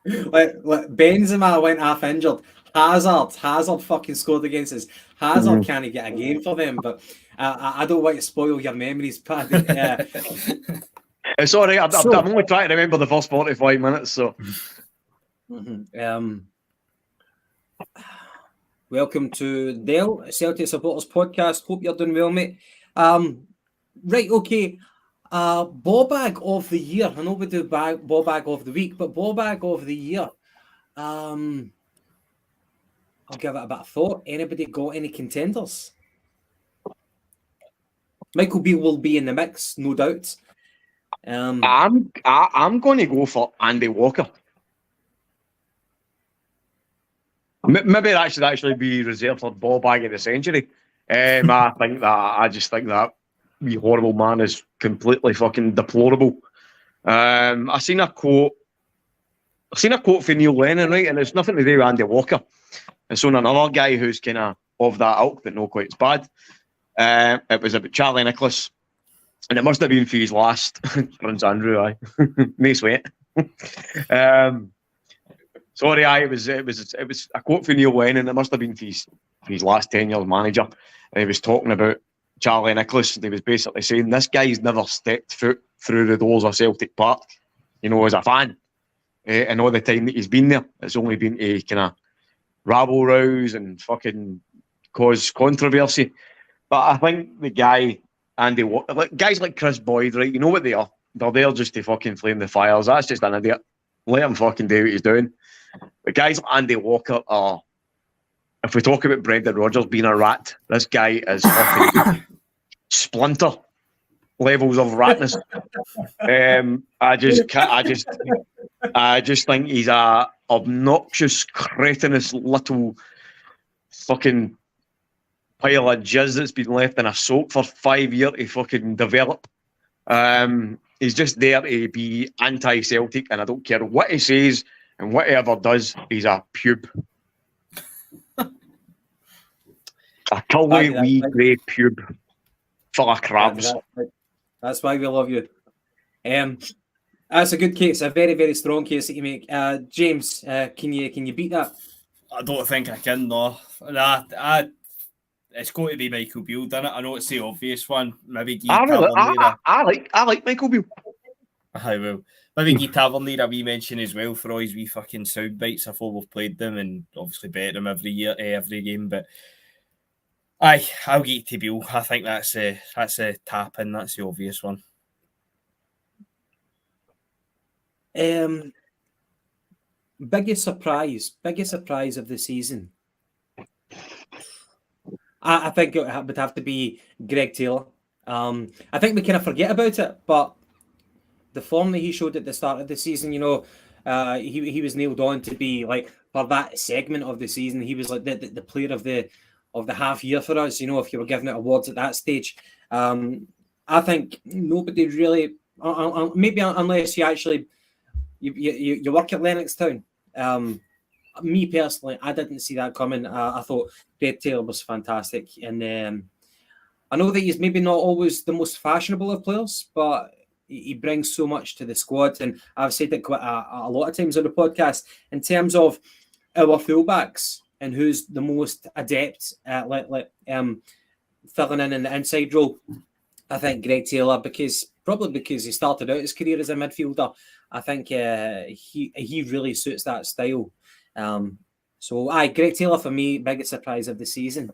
Like Benzema went half injured. Hazard fucking scored against us. Hazard can't get a game for them, but I don't want to spoil your memories, Paddy. It's all right. I'm only trying to remember the first 45 minutes, so. Welcome to Dell, Celtic Supporters Podcast. Hope you're doing well, mate. Right, okay. Ball bag of the year. I know we do ball bag of the week, but ball bag of the year. I'll give it a bit of thought. Anybody got any contenders? Michael Beale will be in the mix, no doubt. I'm going to go for Andy Walker. Maybe that should actually be reserved for ball bag of the century. I just think that wee horrible man is completely fucking deplorable. I seen a quote for Neil Lennon, right, and it's nothing to do with Andy Walker. It's on another guy who's kind of that ilk, but not quite as bad. It was about Charlie Nicholas, and it must have been for his last Prince Andrew, aye. No sweat. Sorry, it was a quote for Neil Lennon. It must have been for his last 10 years manager. And he was talking about Charlie Nicholas, and he was basically saying this guy's never stepped foot through the doors of Celtic Park, you know, as a fan. And all the time that he's been there, it's only been to kind of rabble rouse and fucking cause controversy. But I think the guy, guys like Chris Boyd, right, you know what they are? They're there just to fucking flame the fires. That's just an idiot. Let him fucking do what he's doing. The guys like Andy Walker are, if we talk about Brendan Rodgers being a rat, this guy is fucking splinter levels of ratness. I just think he's a obnoxious, cretinous little fucking pile of jizz that's been left in a soak for 5 years to fucking develop. He's just there to be anti-Celtic, and I don't care what he says and what he ever does. He's a pube. A curly, wee, grey pube full of crabs. That's why we love you. That's a good case, a very, very strong case that you make. James, can you beat that? I don't think I can, no. It's going to be Michael Beale, doesn't it? I know it's the obvious one. Maybe I like Michael Beale. I will. Maybe Guy Tavernier we mention as well for all his wee fucking sound bites before we've played them, and obviously bet them every game. But I'll get to Beale. I think that's a tap in. That's the obvious one. Biggest surprise of the season. I think it would have to be Greg Taylor. I think we kind of forget about it, but the form that he showed at the start of the season, you know, he was nailed on to be like, for that segment of the season, he was like the player of the half year for us. You know, if you were giving out awards at that stage, I think nobody really, maybe unless you actually you work at Lennoxtown. Me personally, I didn't see that coming. I thought Greg Taylor was fantastic, and I know that he's maybe not always the most fashionable of players, but he brings so much to the squad. And I've said it quite a lot of times on the podcast in terms of our fullbacks and who's the most adept at filling in the inside role. I think Greg Taylor, probably because he started out his career as a midfielder. I think he really suits that style. So Greg Taylor for me, biggest surprise of the season.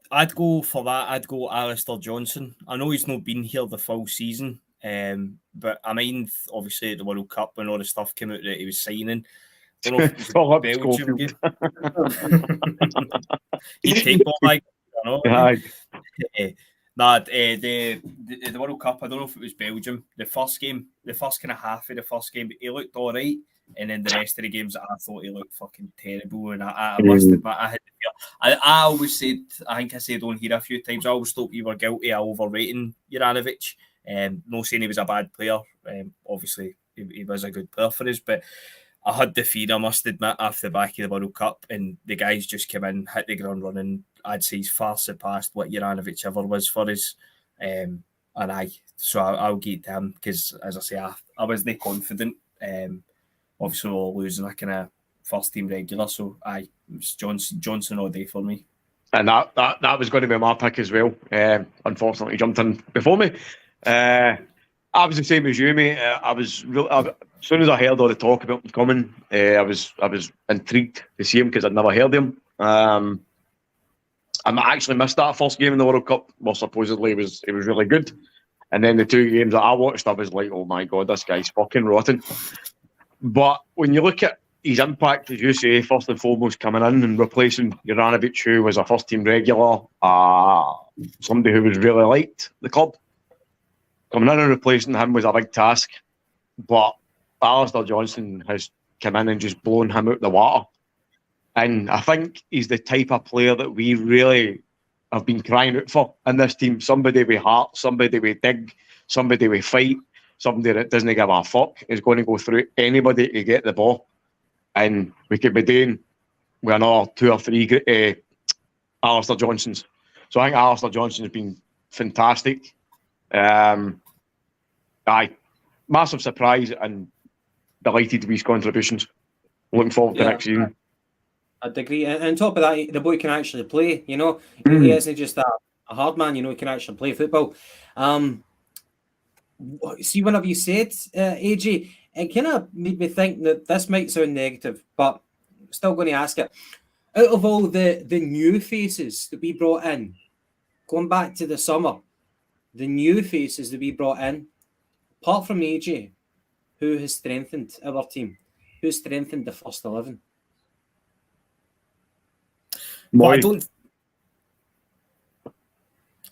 I'd go for that. I'd go Alistair Johnson. I know he's not been here the full season, but I mind obviously at the World Cup when all the stuff came out that he was signing. I don't know if it was Belgium game. He'd take all like, the World Cup. I don't know if it was Belgium. The first kind of half of the first game, he looked all right. And then the rest of the games, I thought he looked fucking terrible. And I must admit, I always said, I think I said on here a few times, I always thought we were guilty of overrating Juranovic. No saying he was a bad player. Obviously, he was a good player for us. But I had the fear, I must admit, after the back of the World Cup. And the guys just came in, hit the ground running. I'd say he's far surpassed what Juranovic ever was for us. So I'll get to him because, as I say, I wasn't confident. Obviously, we're losing a kind of first team regular, so it was Johnson all day for me. And that was going to be my pick as well. Unfortunately, he jumped in before me. I was the same as you, mate. As soon as I heard all the talk about him coming, I was intrigued to see him because I'd never heard him. I actually missed that first game in the World Cup. Well, supposedly it was really good. And then the two games that I watched, I was like, oh my God, this guy's fucking rotten. But when you look at his impact, as you say, first and foremost coming in and replacing Juranovic, who was a first team regular, somebody who was really liked the club, coming in and replacing him was a big task. But Alistair Johnson has come in and just blown him out the water. And I think he's the type of player that we really have been crying out for in this team. Somebody with heart, somebody with dig, somebody with fight, somebody that doesn't give a fuck is going to go through anybody to get the ball. And we could be doing with another 2 or 3 Alistair Johnsons. So I think Alistair Johnson has been fantastic. Massive surprise and delighted with his contributions. Looking forward to next season. I'd agree. And on top of that, the boy can actually play, you know. He isn't just a hard man, you know, he can actually play football. See, whenever you said, AJ, it kind of made me think that this might sound negative, but I'm still going to ask it. Out of all the new faces that we brought in, going back to the summer, the new faces that we brought in, apart from AJ, who has strengthened our team? Who strengthened the first 11? Well,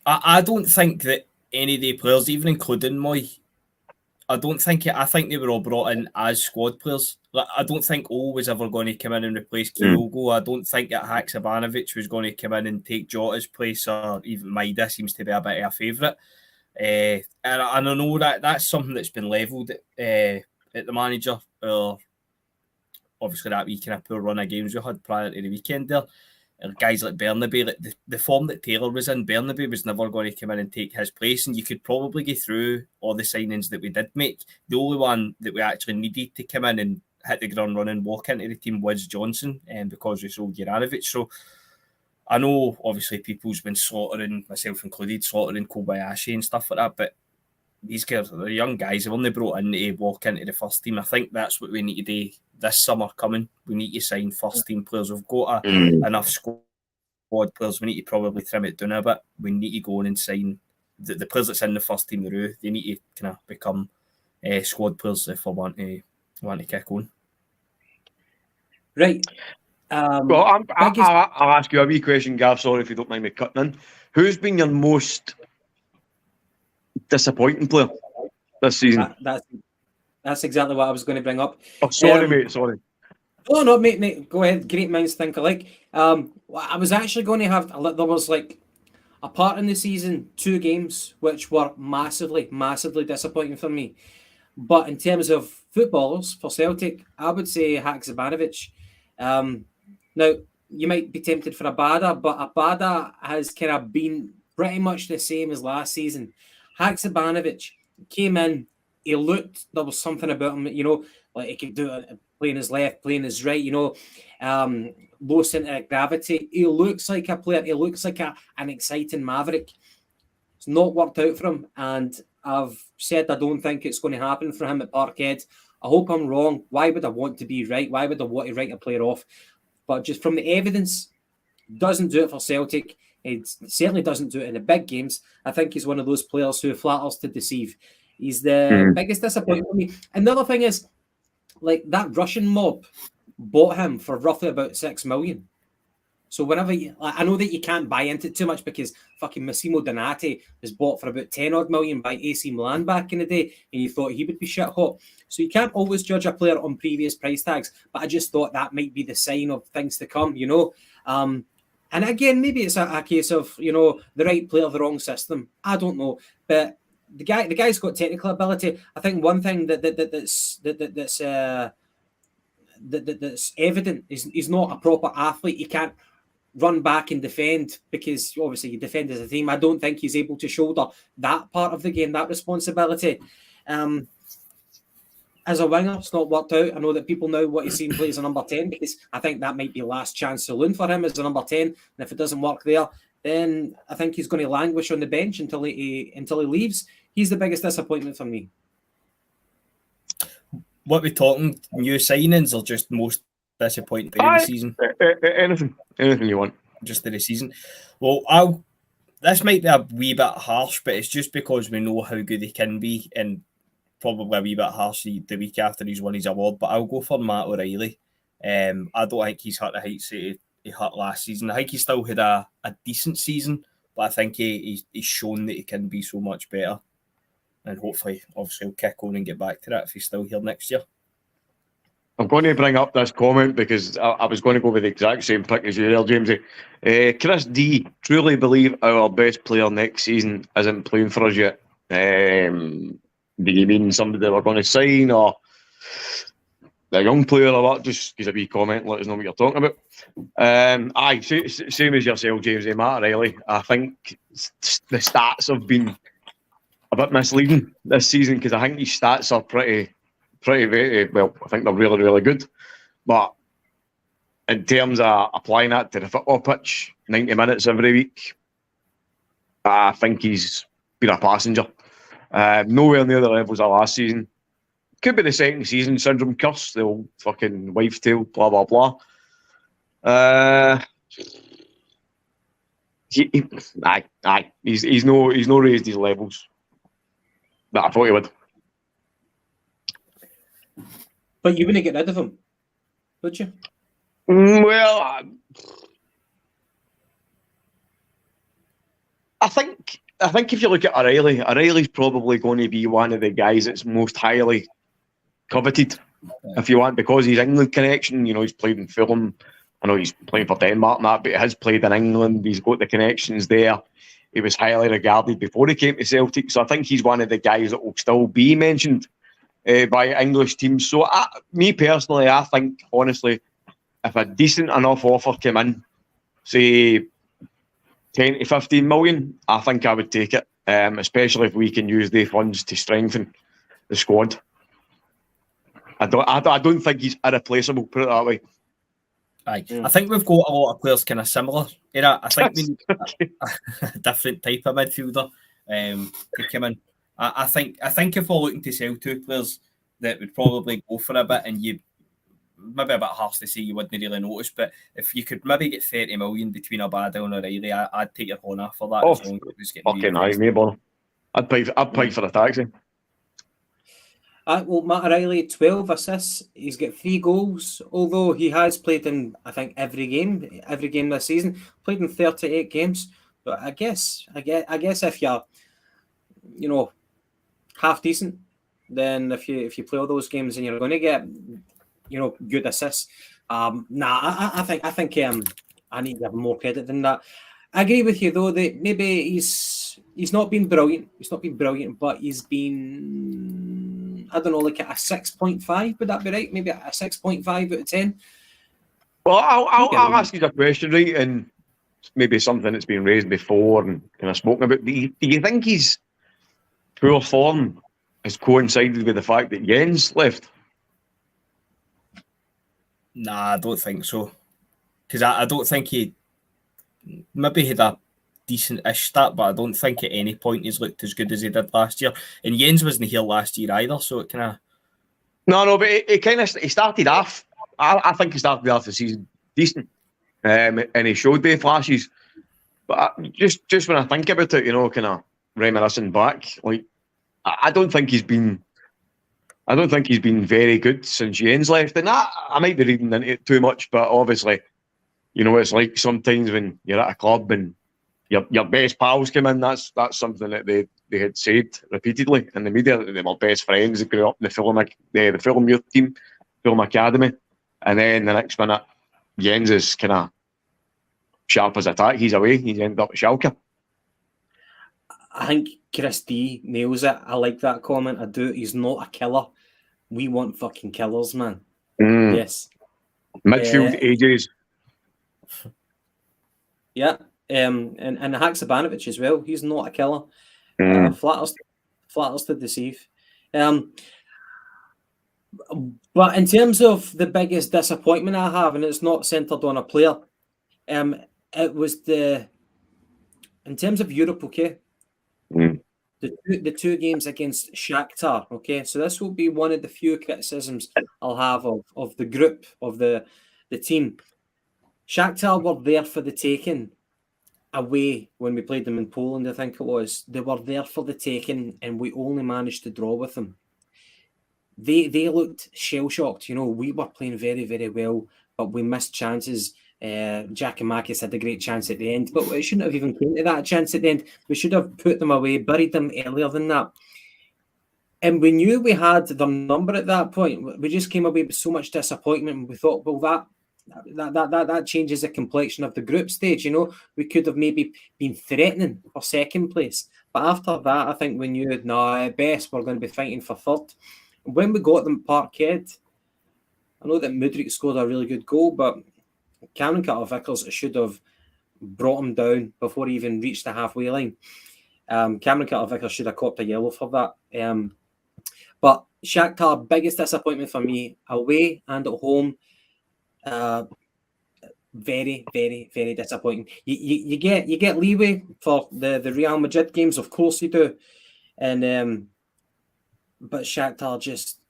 I don't think that any of the players, even including Moy, I think they were all brought in as squad players. I don't think O was ever going to come in and replace Kyogo. I don't think that Haksabanovic was going to come in and take Jota's place, or even Maida seems to be a bit of a favourite. And I know that's something that's been levelled at the manager, obviously that wee kind of poor run of games we had prior to the weekend there. Guys like Bernabe, like the form that Taylor was in, Bernabe was never going to come in and take his place, and you could probably go through all the signings that we did make. The only one that we actually needed to come in and hit the ground running, walk into the team was Johnson, and because we sold Juranovic. So I know obviously people's been slaughtering, myself included, slaughtering Kobayashi and stuff like that, but these guys, the young guys, have only brought in to walk into the first team. I think that's what we need to do this summer coming. We need to sign first team players. We've got enough squad players. We need to probably trim it down a bit. We need to go in and sign the players that's in the first team. They need to kind of become squad players if I want to kick on. Right. Well, I'll ask you a wee question, Gav. Sorry if you don't mind me cutting in. Who's been your most disappointing player this season? That's exactly what I was going to bring up. Oh, sorry, mate. Sorry. Oh, no, mate. Go ahead. Great minds think alike. I was actually going to have... There was like a part in the season, 2 games, which were massively, massively disappointing for me. But in terms of footballers for Celtic, I would say Haksabanovic. Now, you might be tempted for Abada, but Abada has kind of been pretty much the same as last season. Haksabanovic came in, he looked, there was something about him, like he could do it playing his left, playing his right, low centre of gravity. He looks like a player, he looks like an exciting maverick. It's not worked out for him, and I've said I don't think it's going to happen for him at Parkhead. I hope I'm wrong. Why would I want to be right? Why would I want to write a player off? But just from the evidence, doesn't do it for Celtic. It certainly doesn't do it in the big games. I think he's one of those players who flatters to deceive. He's the biggest disappointment for me. And the other thing is, like, that Russian mob bought him for roughly about 6 million. So whenever I know that you can't buy into it too much because fucking Massimo Donati was bought for about 10 odd million by AC Milan back in the day, and you thought he would be shit hot. So you can't always judge a player on previous price tags, but I just thought that might be the sign of things to come, And again, maybe it's a case of, the right player, the wrong system. I don't know, but the guy's got technical ability. I think one thing that's evident is he's not a proper athlete. He can't run back and defend because obviously you defend as a team. I don't think he's able to shoulder that part of the game, that responsibility. As a winger, it's not worked out. I know that people now want to see him play as a number 10 because I think that might be last chance saloon for him as a number 10. And if it doesn't work there, then I think he's going to languish on the bench until he leaves. He's the biggest disappointment for me. What we talking, new signings or just most disappointing in the season? Anything you want. Just in the season. Well, this might be a wee bit harsh, but it's just because we know how good he can be, and probably a wee bit harsh the week after he's won his award. But I'll go for Matt O'Reilly. I don't think he's hit the heights he hit last season. I think he still had a decent season, but I think he's shown that he can be so much better. And hopefully, obviously, he'll kick on and get back to that if he's still here next year. I'm going to bring up this comment because I was going to go with the exact same pick as you there, Jamesy. Chris D, truly believe our best player next season isn't playing for us yet. Do you mean somebody we're going to sign or a young player or what? Just give a wee comment, let us know what you're talking about. Same as yourself, Jamesy. Matt O'Reilly. I think the stats have been a bit misleading this season because I think his stats are pretty well. I think they're really, really good, but in terms of applying that to the football pitch, 90 minutes every week, I think he's been a passenger. Nowhere near the levels of last season. Could be the second season syndrome curse, the old fucking wife's tale, blah blah blah. He's no raised his levels that I thought he would. But you wouldn't get rid of him, would you? Well, I think if you look at O'Reilly's probably going to be one of the guys that's most highly coveted, if you want, because he's England connection. He's played in Fulham. I know he's playing for Denmark and that, but he has played in England. He's got the connections there. He was highly regarded before he came to Celtic. So I think he's one of the guys that will still be mentioned by English teams. So me personally, I think, honestly, if a decent enough offer came in, say 10 to 15 million, I think I would take it, especially if we can use the funds to strengthen the squad. I don't think he's irreplaceable, put it that way. I think we've got a lot of players kind of similar. I think we need a different type of midfielder to come in. I think if we're looking to sell two players that would probably go for a bit, and you maybe a bit harsh to say you wouldn't really notice, but if you could maybe get 30 million between Abada and O'Reilly, I'd take your Hona for that. Oh, fucking aye, mate, bro. I'd pay for a taxi. Well, Matt O'Reilly, 12 assists. He's got 3 goals, although he has played in, I think, every game this season. Played in 38 games. But I guess if you're, half decent, then if you play all those games and you're going to get, good assists. I think I need to have more credit than that. I agree with you though that maybe he's not been brilliant. He's not been brilliant, but he's been I don't know, like a 6.5. Would that be right? Maybe a 6.5 out of 10. Well, I'll ask you a question, right? And maybe something that's been raised before and kind of spoken about. Do you think his poor form has coincided with the fact that Jens left? Nah, I don't think so. Because I don't think he maybe had a decent-ish start, but I don't think at any point he's looked as good as he did last year. And Jens wasn't here last year either, so it kind of... No, but he started off. I think he started off the season decent, and he showed the flashes. But just when I think about it, kind of reminiscing back, like I don't think he's been very good since Jens left. And I might be reading into it too much, but obviously, it's like sometimes when you're at a club and your best pals come in. That's something that they had said repeatedly in the media, that they were best friends. They grew up in the Fulham youth team, Fulham Academy, and then the next minute, Jens is kind of sharp as a tack. He's away. He's ended up at Schalke. I think Chris D nails it. I like that comment. I do. He's not a killer. We want fucking killers, man. Yes. Midfield ages. Yeah. And Haksabanovic as well. He's not a killer. Flatters to deceive. But in terms of the biggest disappointment I have, and it's not centred on a player, it was in terms of Europe, okay? The two games against Shakhtar, okay? So this will be one of the few criticisms I'll have of the group, of the team. Shakhtar were there for the taking away when we played them in Poland, I think it was. They were there for the taking, and we only managed to draw with them. They looked shell-shocked. We were playing very, very well, but we missed chances. Giacomakis had a great chance at the end, but we shouldn't have even came to that chance at the end. We should have put them away, buried them earlier than that. And we knew we had their number at that point. We just came away with so much disappointment, and we thought, well, that changes the complexion of the group stage. We could have maybe been threatening for second place, but after that, I think we knew, at best we're going to be fighting for third. When we got them Parkhead, I know that Mudryk scored a really good goal, but Cameron Carter-Vickers should have brought him down before he even reached the halfway line. Cameron Carter-Vickers should have copped a yellow for that. But Shakhtar, biggest disappointment for me, away and at home. Very, very, very disappointing. You get leeway for the Real Madrid games, of course you do, and but Shakhtar just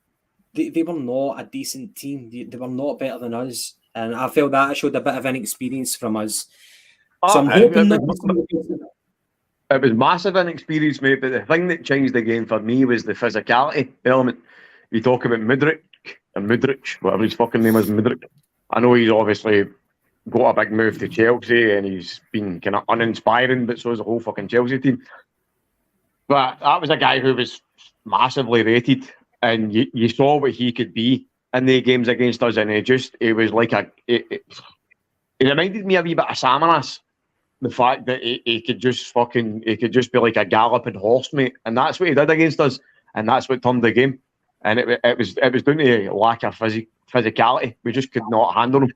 they were not a decent team. They were not better than us, and I felt that showed a bit of inexperience from us. So I'm hoping it was massive inexperience, mate. But the thing that changed the game for me was the physicality element. You talk about Mudryk, whatever his fucking name is, Mudryk. I know he's obviously got a big move to Chelsea and he's been kind of uninspiring, but so is the whole fucking Chelsea team. But that was a guy who was massively rated, and you saw what he could be in the games against us, and it was like it reminded me a wee bit of Samaras. The fact that he could just be like a galloping horse, mate, and that's what he did against us, and that's what turned the game. And it was down to lack of physicality. We just could not handle him.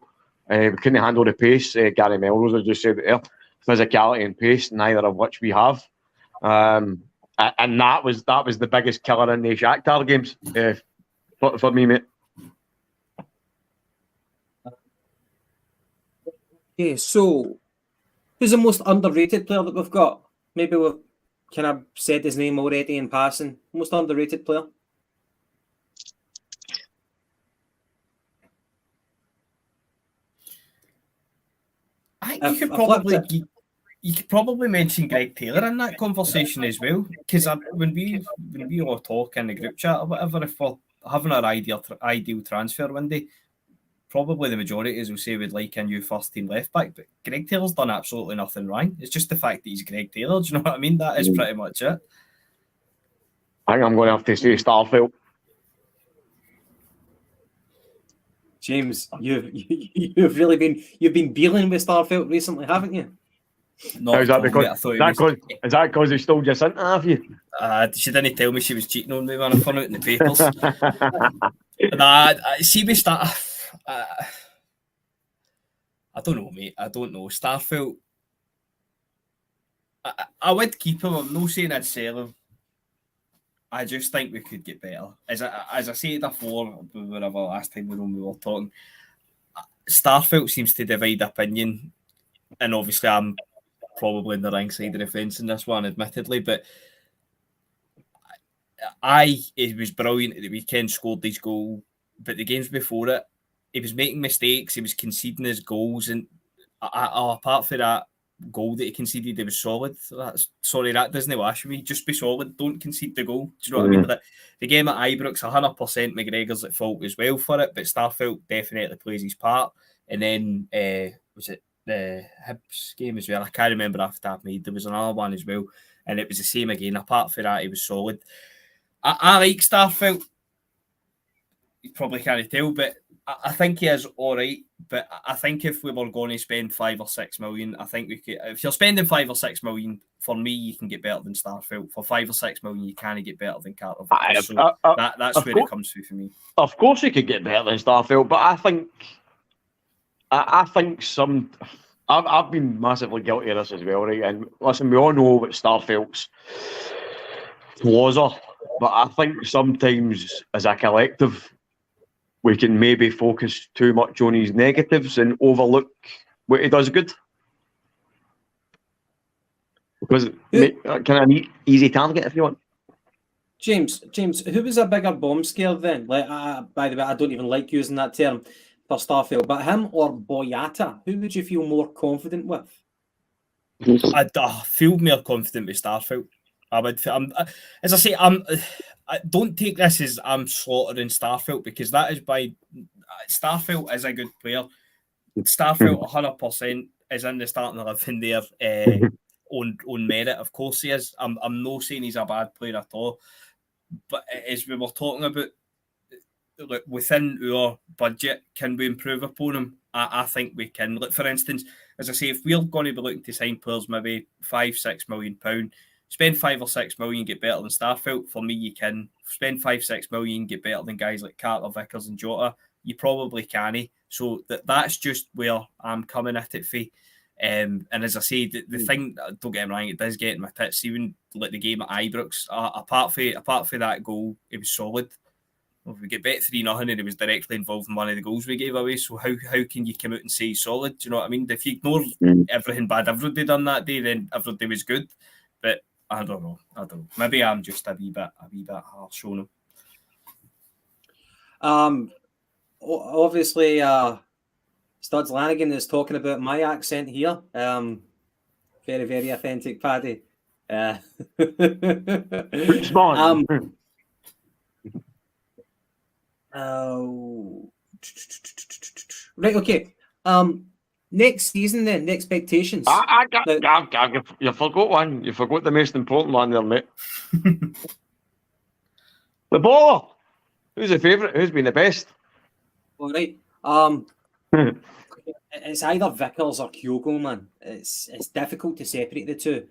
We couldn't handle the pace. Gary Melrose has just said it there. Physicality and pace, neither of which we have. And that was the biggest killer in the Shakhtar games for me, mate. Okay, so who's the most underrated player that we've got? Maybe we've kind of said his name already in passing. Most underrated player? I think you could probably mention Greg Taylor in that conversation as well, because when we all talk in the group chat or whatever, if we're having our ideal transfer window, probably the majority will say we'd like a new first team left back, but Greg Taylor's done absolutely nothing wrong. It's just the fact that he's Greg Taylor. Do you know what I mean? That is pretty much it. I think I'm going to have to say Starfield. James, you've really been dealing with Starfield recently, haven't you? Not Is at that all, mate. I thought is that because he's still just into have you? she didn't tell me she was cheating on me when I found out in the papers. See, we start. I don't know, mate. I don't know. Starfelt. I would keep him. I'm not saying I'd sell him. I just think we could get better. As I said before, whenever last time we were talking, Starfelt seems to divide opinion, and obviously I'm probably in the wrong side of the fence in this one, admittedly, but he was brilliant at the weekend, scored his goal, but the games before it, he was making mistakes, he was conceding his goals, and apart from that goal that he conceded, he was solid. That doesn't wash me. Just be solid, don't concede the goal. Do you know what I mean? The game at Ibrox, 100% McGregor's at fault as well for it, but Starfelt definitely plays his part. And then, was it the Hibs game as well? I can't remember after that made. There was another one as well, and it was the same again. Apart from that, he was solid. I like Starfelt. You probably can't tell, but I think he is all right. But I think if we were going to spend 5 or 6 million, I think we could. If you're spending 5 or 6 million, for me, you can get better than Starfelt. For 5 or 6 million, you can't get better than Carter. So that's where it comes through for me. Of course, he could get better than Starfelt, but I think some. I've been massively guilty of this as well, right? And listen, we all know what Starfelt's flaws are, but I think sometimes as a collective, we can maybe focus too much on his negatives and overlook what he does good. Because can I meet easy target if you want? James, who was a bigger bomb scare then? Like, by the way, I don't even like using that term for Starfelt, but him or Boyata? Who would you feel more confident with? I'd feel more confident with Starfelt. I would. As I say, I don't take this as I'm slaughtering Starfelt, because that is by Starfelt is a good player. Starfelt 100% is in the starting 11 there on merit. Of course he is. I'm not saying he's a bad player at all, but as we were talking about, like, within our budget, can we improve upon him? I think we can. Like, for instance, as I say, if we're going to be looking to sign players, maybe £5-6 million. Spend 5 or 6 million, get better than Starfelt. For me, you can spend 5-6 million, get better than guys like Carter, Vickers, and Jota. You probably can. So that's just where I'm coming at it for. And as I say, the thing, don't get me wrong, it does get in my tits. Even like the game at Ibrox, apart from that goal, it was solid. If we get bet 3-0 and he was directly involved in one of the goals we gave away, so how can you come out and say he's solid? Do you know what I mean? If you ignore everything bad everybody done that day, then everybody was good. But I don't know. Maybe I'm just a wee bit harsh on him. Obviously, Studs Lanigan is talking about my accent here. Very, very authentic, Paddy. Which one? Right, okay. Next season then, the expectations. You forgot one. You forgot the most important one there, mate. The baller. Who's the favourite? Who's been the best? All right. It's either Vickers or Kyogo, man. It's difficult to separate the two.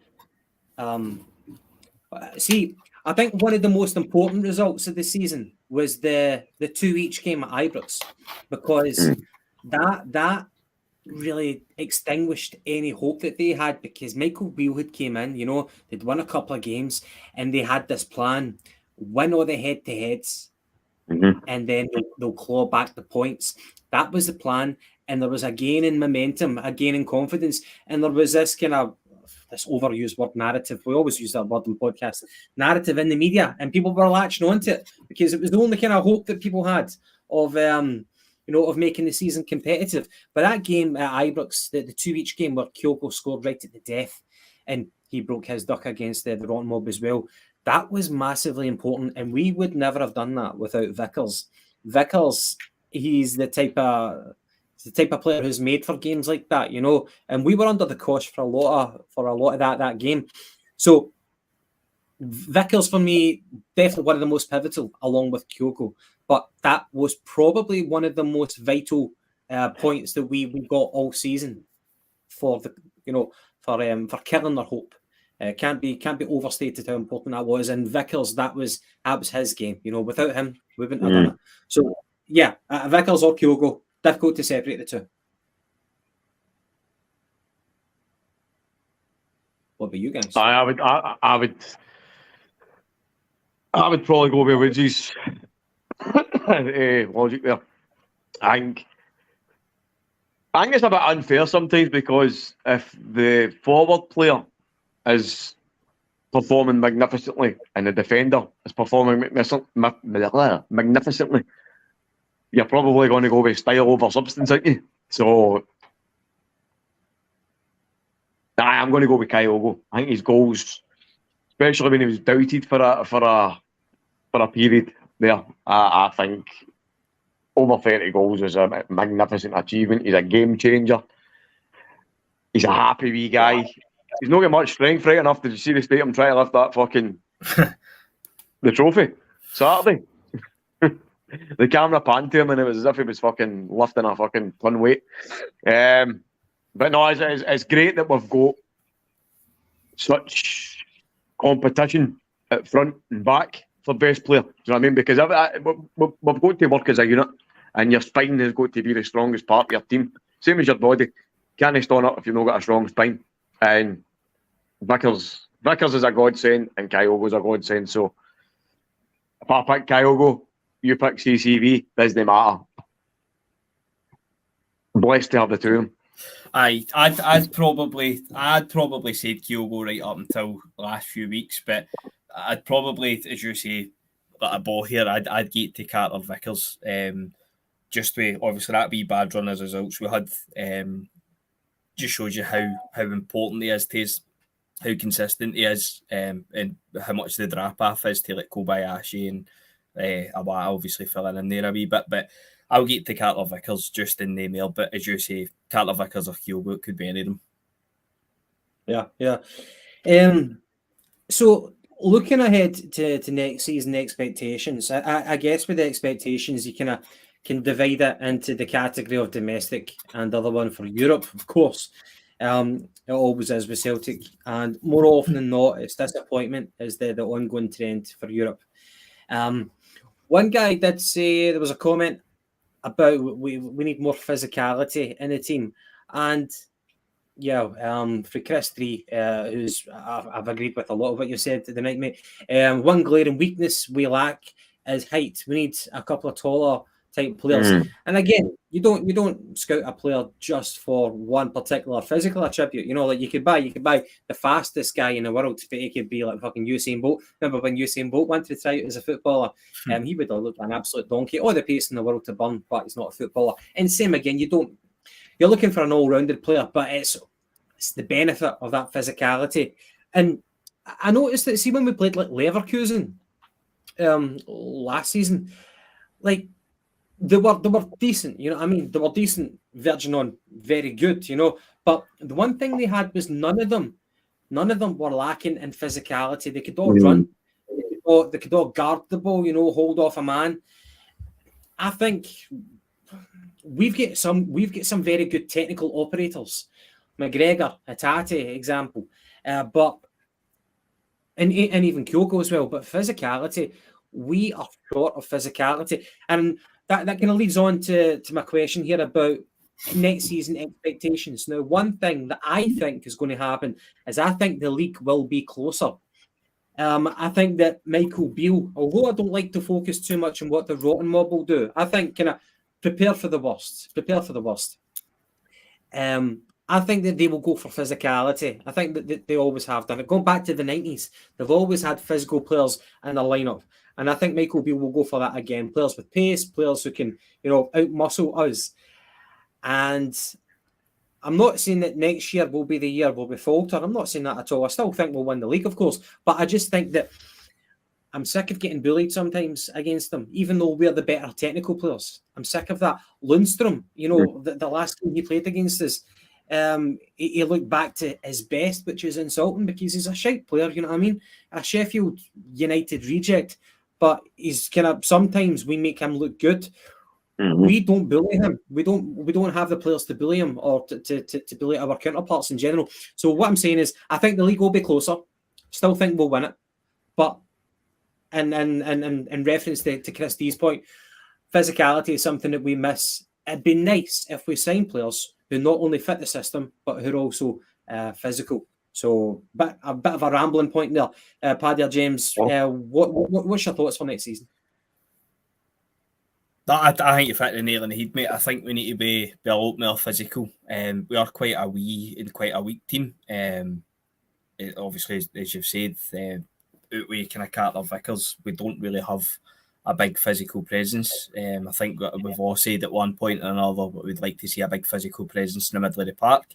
See, I think one of the most important results of the season was the 2-each game at Ibrox, because that really extinguished any hope that they had, because Michael Beale had came in, they'd won a couple of games and they had this plan: win all the head-to-heads, and then they'll claw back the points. That was the plan, and there was a gain in momentum, a gain in confidence, and there was this kind of this overused word, narrative. We always use that word in podcasts, narrative in the media, and people were latching onto it because it was the only kind of hope that people had of of making the season competitive. But that game at Ibrox, the 2-each game where Kyogo scored right at the death, and he broke his duck against the Rotten Mob as well, that was massively important, and we would never have done that without Vickers. Vickers, he's the type of player who's made for games like that, and we were under the cosh for a lot of that game. So Vickers, for me, definitely one of the most pivotal, along with Kyogo. But that was probably one of the most vital points that we got all season for for killing their hope. Can't be overstated how important that was. And Vickers, that was his game. You know, without him, we wouldn't have done it. So yeah, Vickers or Kyogo, difficult to separate the two. What about you guys? I would probably go with Ridgie's logic there. I think it's a bit unfair sometimes, because if the forward player is performing magnificently and the defender is performing magnificently, you're probably going to go with style over substance, aren't you? So I'm going to go with Kyogo. I think his goals, especially when he was doubted for a period there, I think over 30 goals is a magnificent achievement. He's a game changer. He's a happy wee guy. He's not got much strength, right enough. Did you see the stadium try to lift that fucking the trophy Saturday? The camera panned to him and it was as if he was fucking lifting a fucking ton weight. But no, it's great that we've got such competition at front and back for best player. Do you know what I mean? Because we've got to work as a unit, and your spine has got to be the strongest part of your team. Same as your body. Can't stand up if you've not got a strong spine. And Vickers is a godsend, and Kyogo's a godsend. So if I pick Kyogo, you pick CCV, doesn't matter. Blessed to have the two of them. I'd probably said Kyogo right up until the last few weeks, but I'd probably, as you say, got a ball here. I'd get to Carter Vickers. Just with obviously that wee bad run as results we had, just shows you how important he is to us, how consistent he is, and how much the drop off is to like Kobayashi and Awata obviously filling in there a wee bit. But I'll get to Carter Vickers just in the mail. But as you say, Carter Vickers or Kyogo, it could be any of them. Yeah. So looking ahead to next season expectations, I guess with the expectations you can divide it into the category of domestic and the other one for Europe, of course. It always is with Celtic, and more often than not, it's disappointment is the ongoing trend for Europe. One guy did say, there was a comment about we need more physicality in the team, and for Chris 3, who's I've agreed with a lot of what you said tonight, mate. One glaring weakness we lack is height. We need a couple of taller type players. And again, you don't scout a player just for one particular physical attribute. You know, like you could buy the fastest guy in the world, but he could be like fucking Usain Bolt. Remember when Usain Bolt wanted to try out as a footballer? He would have looked an absolute donkey. All the pace in the world to burn, but he's not a footballer. And same again, you're looking for an all-rounded player, but it's the benefit of that physicality. And I noticed that, see, when we played like Leverkusen last season, like they were decent, you know what I mean? They were decent, verging on very good, you know. But the one thing they had was none of them were lacking in physicality. They could all run, they could all guard the ball, you know, hold off a man. I think we've got some very good technical operators. McGregor, Hatate, example, but and even Kyogo as well. But physicality, we are short of physicality, and that kind of leads on to my question here about next season expectations. Now, one thing that I think is going to happen is I think the league will be closer. I think that Michael Beale, although I don't like to focus too much on what the Rotten Mob will do, I think kind of prepare for the worst. I think that they will go for physicality. I think that they always have done it. Going back to the 90s, they've always had physical players in their lineup. And I think Michael Beale will go for that again. Players with pace, players who can, you know, out-muscle us. And I'm not saying that next year will be the year we'll be falter. I'm not saying that at all. I still think we'll win the league, of course. But I just think that I'm sick of getting bullied sometimes against them, even though we're the better technical players. I'm sick of that. Lundstrom, you know, the last game he played against us, he looked back to his best, which is insulting because he's a shite player, you know what I mean? A Sheffield United reject, but he's kind of, sometimes we make him look good. we don't bully him. We don't have the players to bully him or to bully our counterparts in general. So what I'm saying is, I think the league will be closer. Still think we'll win it, but in reference to Chris D's point, physicality is something that we miss. It'd be nice if we sign players who not only fit the system but who are also physical. So, a bit of a rambling point there, Paddy or James. What's your thoughts for next season? I think you've hit the nail on the head, mate. I think we need to be a lot more physical. We are quite a wee and quite a weak team. Obviously, as you've said, out with kind of Carter Vickers, we don't really have a big physical presence. I think we've all said at one point or another we'd like to see a big physical presence in the middle of the park.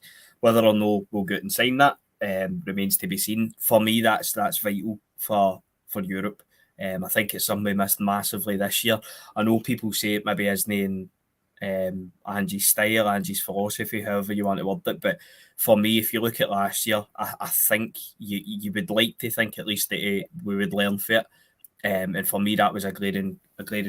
Whether or no we'll go out and sign that remains to be seen. For me, that's vital for Europe. I think it's something we missed massively this year. I know people say it maybe isn't in Ange's style, Ange's philosophy, however you want to word it. But for me, if you look at last year, I think you would like to think at least that we would learn from it. And for me, that was a glaring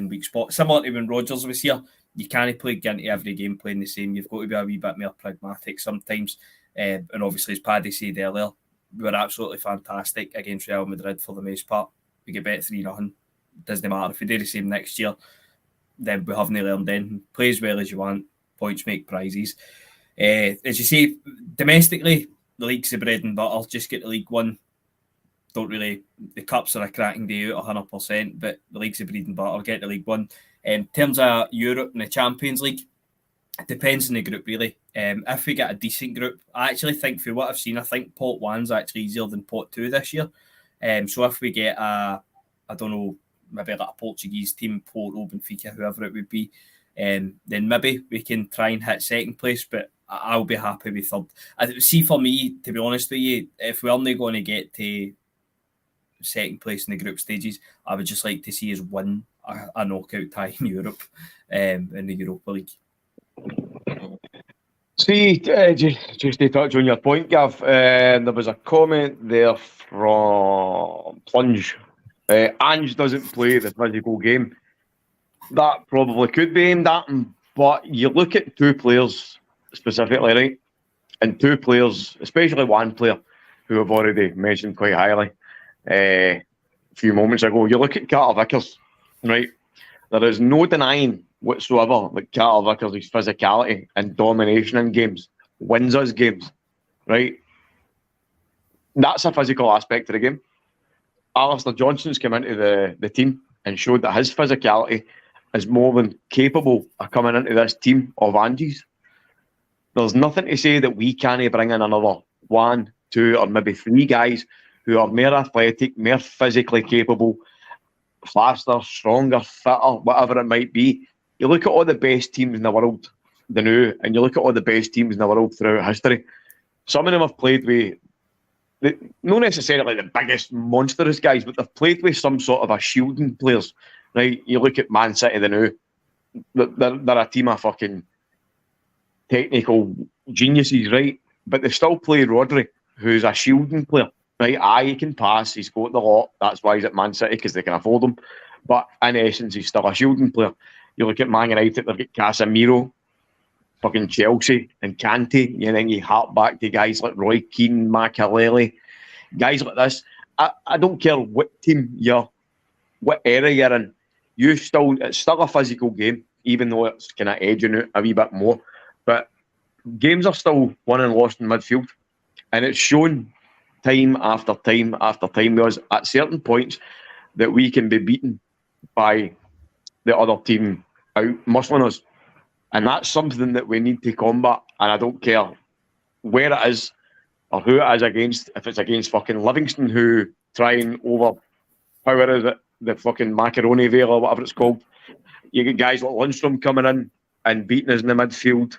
weak spot. Similar to when Rodgers was here, you can't play into every game playing the same. You've got to be a wee bit more pragmatic sometimes. And obviously, as Paddy said earlier, we were absolutely fantastic against Real Madrid for the most part. We get bet 3-0. Doesn't matter. If we do the same next year, then we haven't learned then. Play as well as you want. Points make prizes. As you say, domestically, the league's the bread and butter. Just get the League One. Don't really... The Cups are a cracking day out, 100%, but the league's the bread and butter. Get the League One. In terms of Europe and the Champions League, it depends on the group, really. If we get a decent group, I actually think, for what I've seen, I think Pot 1's actually easier than Pot 2 this year. So if we get I don't know, maybe like a Portuguese team, Porto, Benfica, whoever it would be, then maybe we can try and hit second place, but I'll be happy with third. See, for me, to be honest with you, if we're only going to get to second place in the group stages, I would just like to see us win a knockout tie in Europe, in the Europa League. See, just to touch on your point, Gav, there was a comment there from Plunge. Ange doesn't play the physical game. That probably could be aimed at him, but you look at two players specifically, right? And two players, especially one player who I've already mentioned quite highly a few moments ago. You look at Carter Vickers, right? There is no denying whatsoever that Carter Vickers' physicality and domination in games wins us games, right? That's a physical aspect of the game. Alistair Johnson's come into the team and showed that his physicality is more than capable of coming into this team of Ange's. There's nothing to say that we can't bring in another 1, 2, or maybe 3 guys who are more athletic, more physically capable, faster, stronger, fitter, whatever it might be. You look at all the best teams in the world, the new, and you look at all the best teams in the world throughout history. Some of them have played with, not necessarily the biggest monstrous guys, but they've played with some sort of a shielding players, right? You look at Man City, the new, they're a team of fucking technical geniuses, right? But they still play Rodri, who's a shielding player, right? He can pass, he's got the lot, that's why he's at Man City, because they can afford him. But in essence, he's still a shielding player. You look at Man United, they've got Casemiro, fucking Chelsea and Kante. You think you hark back to guys like Roy Keane, Makelele, guys like this. I don't care what team what era you're in, it's still a physical game, even though it's kind of edging out a wee bit more. But games are still won and lost in midfield, and it's shown time after time after time because at certain points that we can be beaten by the other team out muscling us. And that's something that we need to combat. And I don't care where it is or who it is against. If it's against fucking Livingston, who try and overpower the fucking macaroni veil or whatever it's called. You get guys like Lundstrom coming in and beating us in the midfield.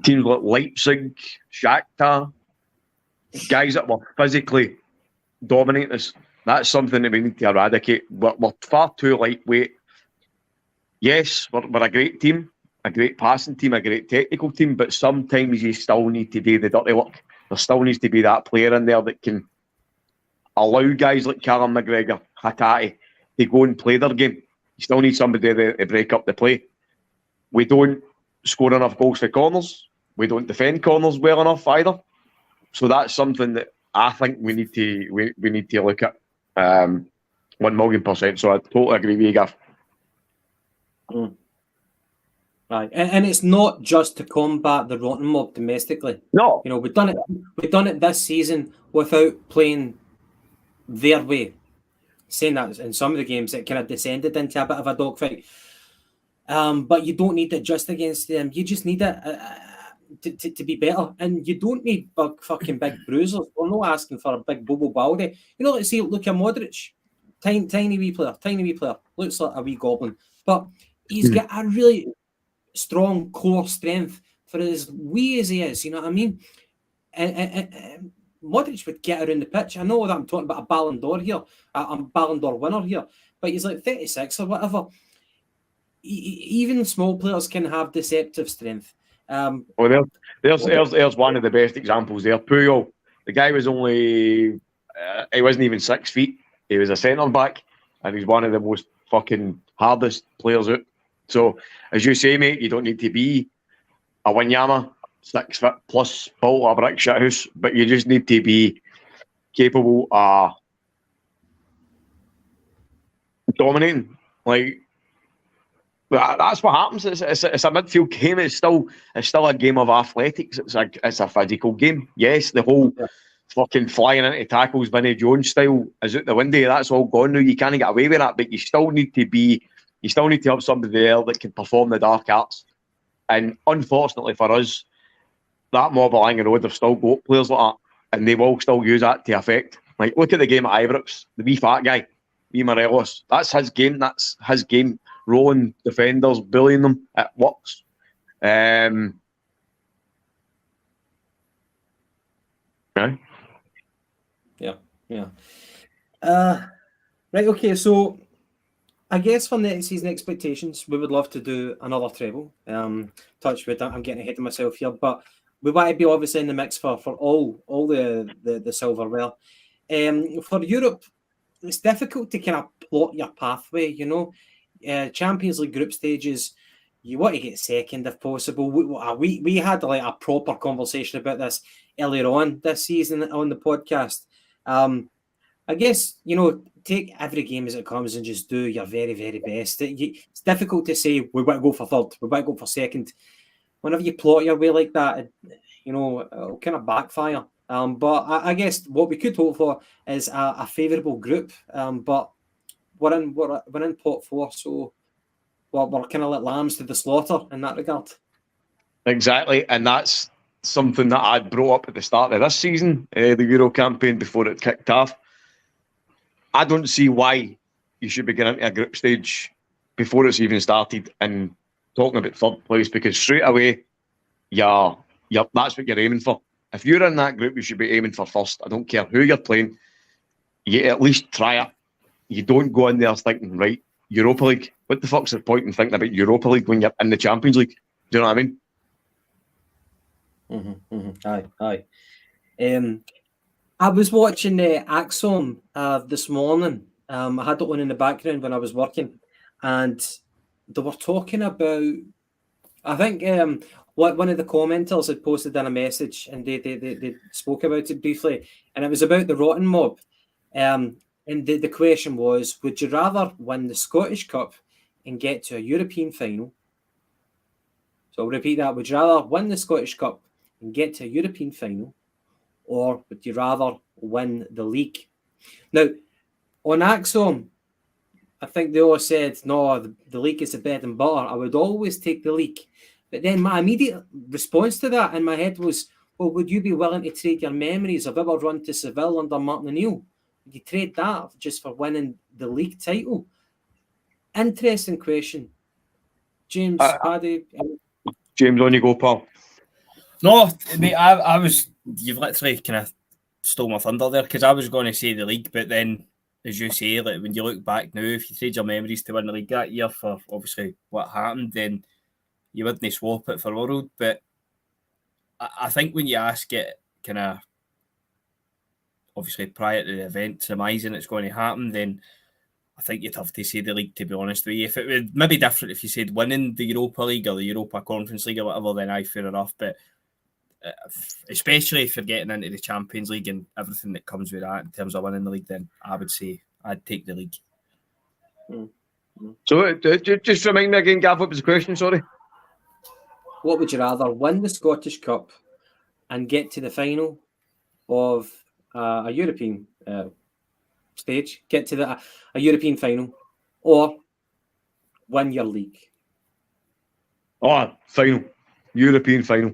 Teams like Leipzig, Shakhtar, guys that were physically dominating us. That's something that we need to eradicate. We're far too lightweight. Yes, we're a great team, a great passing team, a great technical team, but sometimes you still need to do the dirty work. There still needs to be that player in there that can allow guys like Callum McGregor, Hatate, to go and play their game. You still need somebody to break up the play. We don't score enough goals for corners. We don't defend corners well enough either. So that's something that I think we need to look at 1,000,000%. So I totally agree with you, Gav. Right, and it's not just to combat the rotten mob domestically. No, You know, we've done it this season without playing their way. Saying that in some of the games it kind of descended into a bit of a dogfight. But you don't need it just against them. You just need it to be better. And you don't need fucking big bruisers. We're not asking for a big Bobo Baldy. You know, let's say Luka Modric. Tiny wee player. Looks like a wee goblin. But he's got a really strong core strength for as wee as he is. You know what I mean? And Modric would get around the pitch. I know that I'm talking about a Ballon d'Or here. I'm Ballon d'Or winner here. But he's like 36 or whatever. Even small players can have deceptive strength. Well, there's one of the best examples there. Puyol, the guy was only, he wasn't even 6 feet. He was a centre back, and he's one of the most fucking hardest players out. So, as you say, mate, you don't need to be a Wanyama, 6 foot plus, built a brick shit house, but you just need to be capable of dominating. Like, that's what happens. It's a midfield game. It's still a game of athletics. It's a physical game. Yes, the whole fucking flying into tackles, Vinnie Jones style is out the window. That's all gone now. You can't get away with that. But you still need to have somebody there that can perform the dark arts. And unfortunately for us, that mob of Langan Road have still got players like that, and they will still use that to effect. Like, look at the game at Ibrox, the wee fat guy, wee Morelos. That's his game. Rolling defenders, bullying them. It works. Right. Yeah. Right. Okay. So, I guess for next season expectations, we would love to do another treble. Touch wood, I'm getting ahead of myself here, but we want to be obviously in the mix for all the silverware. For Europe, it's difficult to kind of plot your pathway. You know, Champions League group stages, you want to get second if possible. We had like a proper conversation about this earlier on this season on the podcast. I guess, you know, take every game as it comes and just do your very, very best. It's difficult to say we want to go for third, we want to go for second. Whenever you plot your way like that, you know, it'll kind of backfire. But I guess what we could hope for is a favourable group. But we're in pot 4, so we're kind of like lambs to the slaughter in that regard. Exactly, and that's something that I brought up at the start of this season, the Euro campaign, before it kicked off. I don't see why you should be getting into a group stage before it's even started and talking about third place, because straight away, that's what you're aiming for. If you're in that group, you should be aiming for first. I don't care who you're playing. You at least try it. You don't go in there thinking, right, Europa League. What the fuck's the point in thinking about Europa League when you're in the Champions League? Do you know what I mean? Aye. I was watching Axom this morning. I had it on in the background when I was working, and they were talking about. I think one of the commenters had posted in a message, and they spoke about it briefly, and it was about the rotten mob. And the question was, would you rather win the Scottish Cup and get to a European final? So I'll repeat that. Would you rather win the Scottish Cup and get to a European final, or would you rather win the league? Now, on Axom, I think they all said, no, the league is the bread and butter. I would always take the league. But then my immediate response to that in my head was, well, would you be willing to trade your memories of our run to Seville under Martin O'Neill? Would you trade that just for winning the league title? Interesting question. James, Paddy. James, on you go, pal. No, mate, I was... You've literally kind of stole my thunder there, because I was going to say the league, but then, as you say, like when you look back now, if you trade your memories to win the league that year for obviously what happened, then you wouldn't swap it for world. But I think when you ask it kind of obviously prior to the event surmising it's going to happen, then I think you'd have to say the league, to be honest with you. If it would maybe different if you said winning the Europa League or the Europa Conference League or whatever, then aye, fair enough. But especially if you're getting into the Champions League and everything that comes with that in terms of winning the league, then I would say I'd take the league. So just remind me again, Gav, what was the question? Sorry. What would you rather, win the Scottish Cup and get to the final of a European stage, get to a European final, or win your league? Oh, final. European final.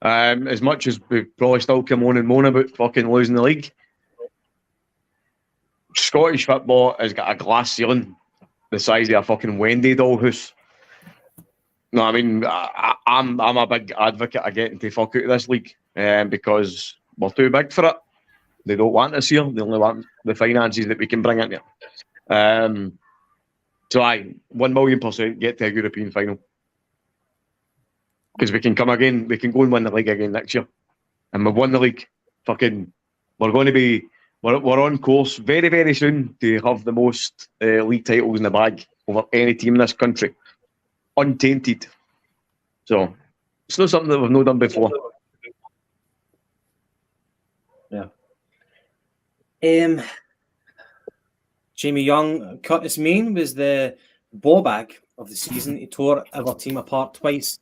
As much as we probably still come on and moan about fucking losing the league, Scottish football has got a glass ceiling the size of a fucking Wendy dollhouse. No, I mean, I'm a big advocate of getting to fuck out of this league because we're too big for it. They don't want us here. They only want the finances that we can bring in here. So I 1,000,000% get to a European final. Because we can come again, we can go and win the league again next year. And we've won the league. Fucking, we're going to be, we're on course very, very soon to have the most league titles in the bag over any team in this country. Untainted. So, it's not something that we've not done before. Yeah. Jamie Young, Curtis Main was the ball bag of the season. He tore our team apart twice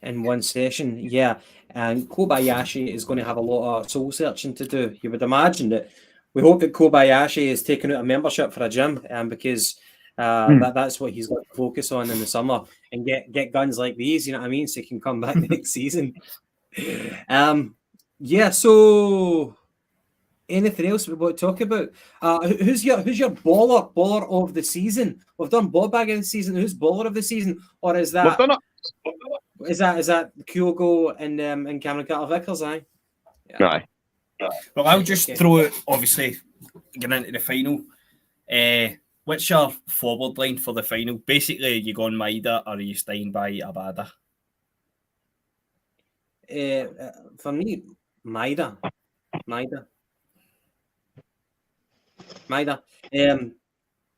in one session. Yeah, and Kobayashi is going to have a lot of soul searching to do. You would imagine that. We hope that Kobayashi is taking out a membership for a gym, because that's what he's going to focus on in the summer and get guns like these. You know what I mean? So he can come back next season. Yeah. So, anything else we want to talk about? Who's your baller of the season? We've done ball bag of the season. Who's baller of the season, or is that? We've done it. Is that Kyogo and Cameron Carter-Vickers? Aye. Yeah. Aye. Well, I'll just throw it, obviously, getting into the final. What's your forward line for the final? Basically, are you going Maida or are you staying by Abada? For me, Maida.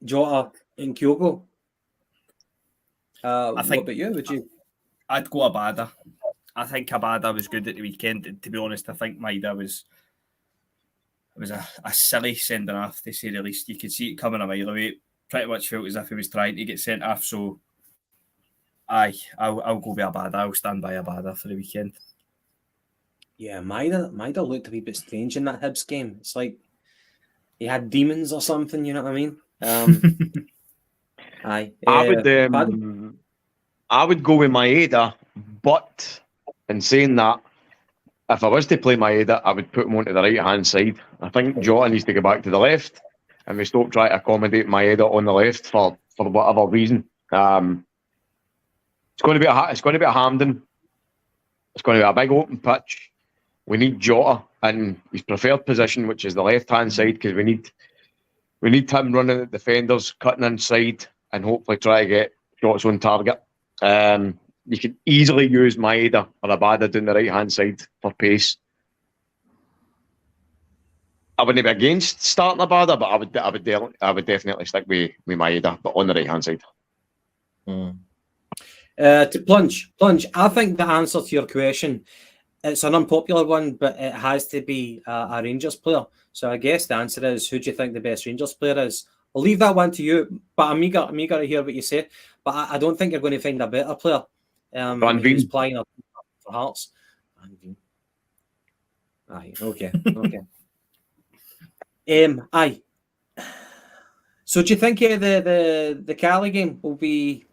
Jota and Kyogo. What about you? Would you? I'd go Abada. I think Abada was good at the weekend. And to be honest, I think Maida was a silly sending off, to say the least. You could see it coming a mile away. Pretty much felt as if he was trying to get sent off. So, I'll go with Abada. I'll stand by Abada for the weekend. Yeah, Maida looked a wee bit strange in that Hibs game. It's like he had demons or something. You know what I mean? Aye. I would go with Maeda, but in saying that, if I was to play Maeda, I would put him onto the right-hand side. I think Jota needs to go back to the left, and we stop trying to accommodate Maeda on the left for whatever reason. It's going to be a Hampden. It's going to be a big open pitch. We need Jota in his preferred position, which is the left-hand side, because we need him running at defenders, cutting inside, and hopefully try to get shots on target. You could easily use Maeda or Abada down the right-hand side for pace. I wouldn't be against starting Abada, but I would definitely stick with Maeda, but on the right-hand side. To plunge. I think the answer to your question, it's an unpopular one, but it has to be a Rangers player. So I guess the answer is, who do you think the best Rangers player is? I'll leave that one to you, but I'm eager to hear what you say. But I don't think you're going to find a better player who's playing for Hearts. Aye, okay. Aye. So do you think the Cali game will be?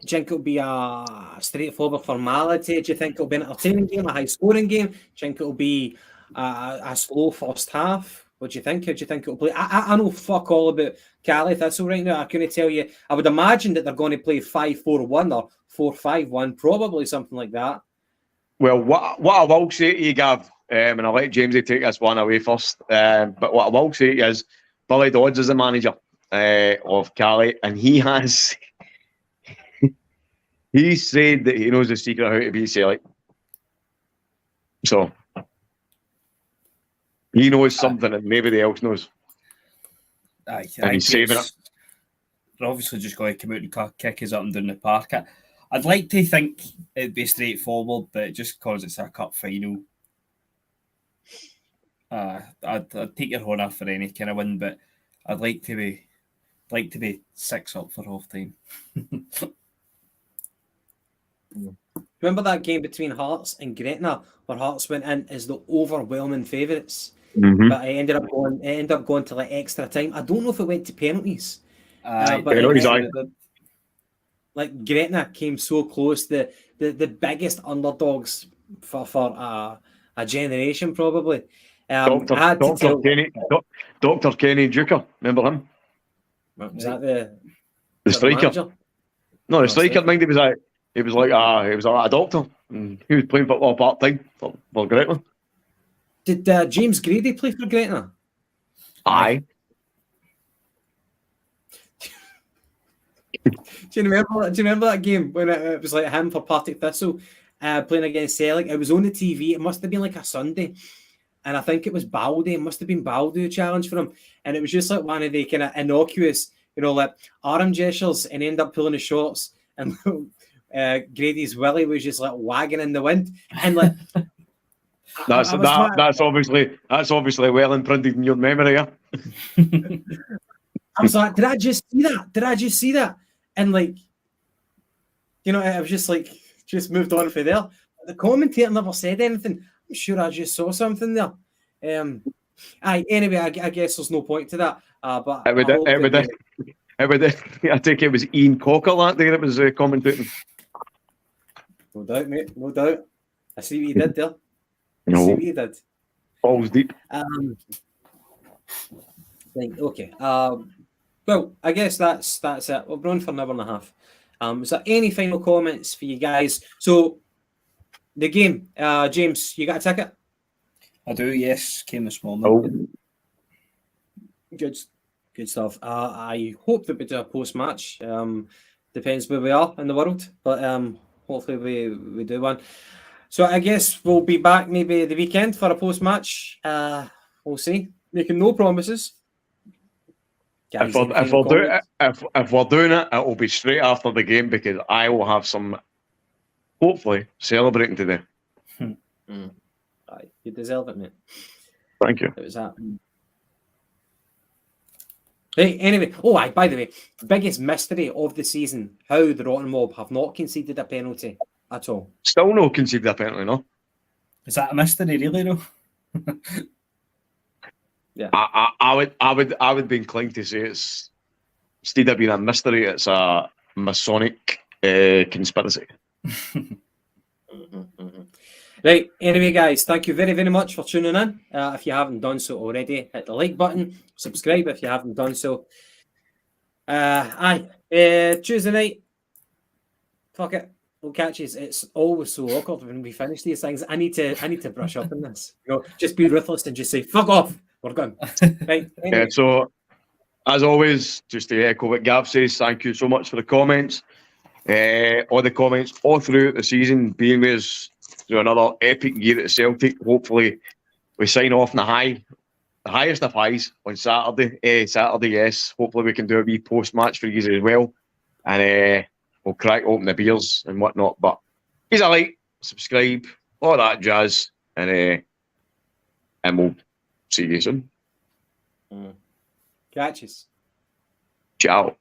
Do you think it'll be a straightforward formality? Do you think it'll be an entertaining game, a high-scoring game? Do you think it'll be a slow first half? What do you think? How do you think it'll play? I know fuck all about Cali Thistle right now. I couldn't tell you. I would imagine that they're going to play 5-4-1 or 4-5-1, probably something like that. Well, what I will say to you, Gav, and I'll let Jamesy take this one away first, but what I will say to you is Billy Dodds is the manager of Cali, and he said that he knows the secret of how to beat Celtic. So, he knows something that nobody else knows. I And he's saving it. They're obviously just going to come out and kick us up and down the park. I'd like to think it'd be straightforward, but just because it's a cup final, I'd take your horn off for any kind of win, but I'd like to be 6 up for half time. Remember that game between Hearts and Gretna, where Hearts went in as the overwhelming favourites, but it ended up going to like extra time. I don't know if it went to penalties, but like Gretna came so close. The biggest underdogs for a generation probably. Dr. Kenny Duker, remember him? Was that the striker? Manager? No, the striker. I think he was like a doctor, and he was playing football part time for Gretna. Did James Grady play for Gretna? Aye. Do you remember that game when it was like him for Partick Thistle playing against Celtic? It was on the TV. It must have been like a Sunday. And I think it was Baldy. It must have been Baldy who challenged for him. And it was just like one of the kind of innocuous, like arm gestures, and end up pulling his shorts. And Grady's willy was just like wagging in the wind. And like that's obviously well imprinted in your memory. Yeah? I was like, did I just see that? And like, I was just moved on from there. The commentator never said anything. I'm sure I just saw something there. Anyway, I guess there's no point to that. But I think it was Ian Cocker that day that was commentating. No doubt, mate. No doubt. I see what you did there. No. I see what you did. Balls deep. Okay. Well, I guess that's it. We've run for an hour and a half. Is there any final comments for you guys? So, the game, James, you got a ticket? I do, yes. Came this morning. Oh. Good stuff. I hope that we do a post-match. Depends where we are in the world, but hopefully we do one. So I guess we'll be back maybe the weekend for a post-match. We'll see. Making no promises. Guys, if we're doing it, it will be straight after the game because I will have some, hopefully, celebrating today. You deserve it, mate. Thank you. It was that. Hey, anyway. By the way, biggest mystery of the season: how the Rotten Mob have not conceded a penalty at all. Still no conceded a penalty, no. Is that a mystery, really, though? Yeah. I would be inclined to say it's instead of being a mystery, it's a Masonic conspiracy. Right, anyway, guys, thank you very, very much for tuning in. If you haven't done so already, hit the like button, subscribe if you haven't done so. Tuesday night, fuck it, we'll catch you. It's always so awkward when we finish these things. I need to brush up on this. Just be ruthless and just say, fuck off, we're gone. Right. Anyway. Yeah, so, as always, just to echo what Gav says, thank you so much for the comments. All the comments all throughout the season, being with us through another epic year at Celtic. Hopefully, we sign off on the highest of highs on Saturday. Saturday, yes. Hopefully, we can do a wee post-match for you as well. And we'll crack open the beers and whatnot. But please like, subscribe, all that jazz. And we'll see you soon. Catches. Ciao.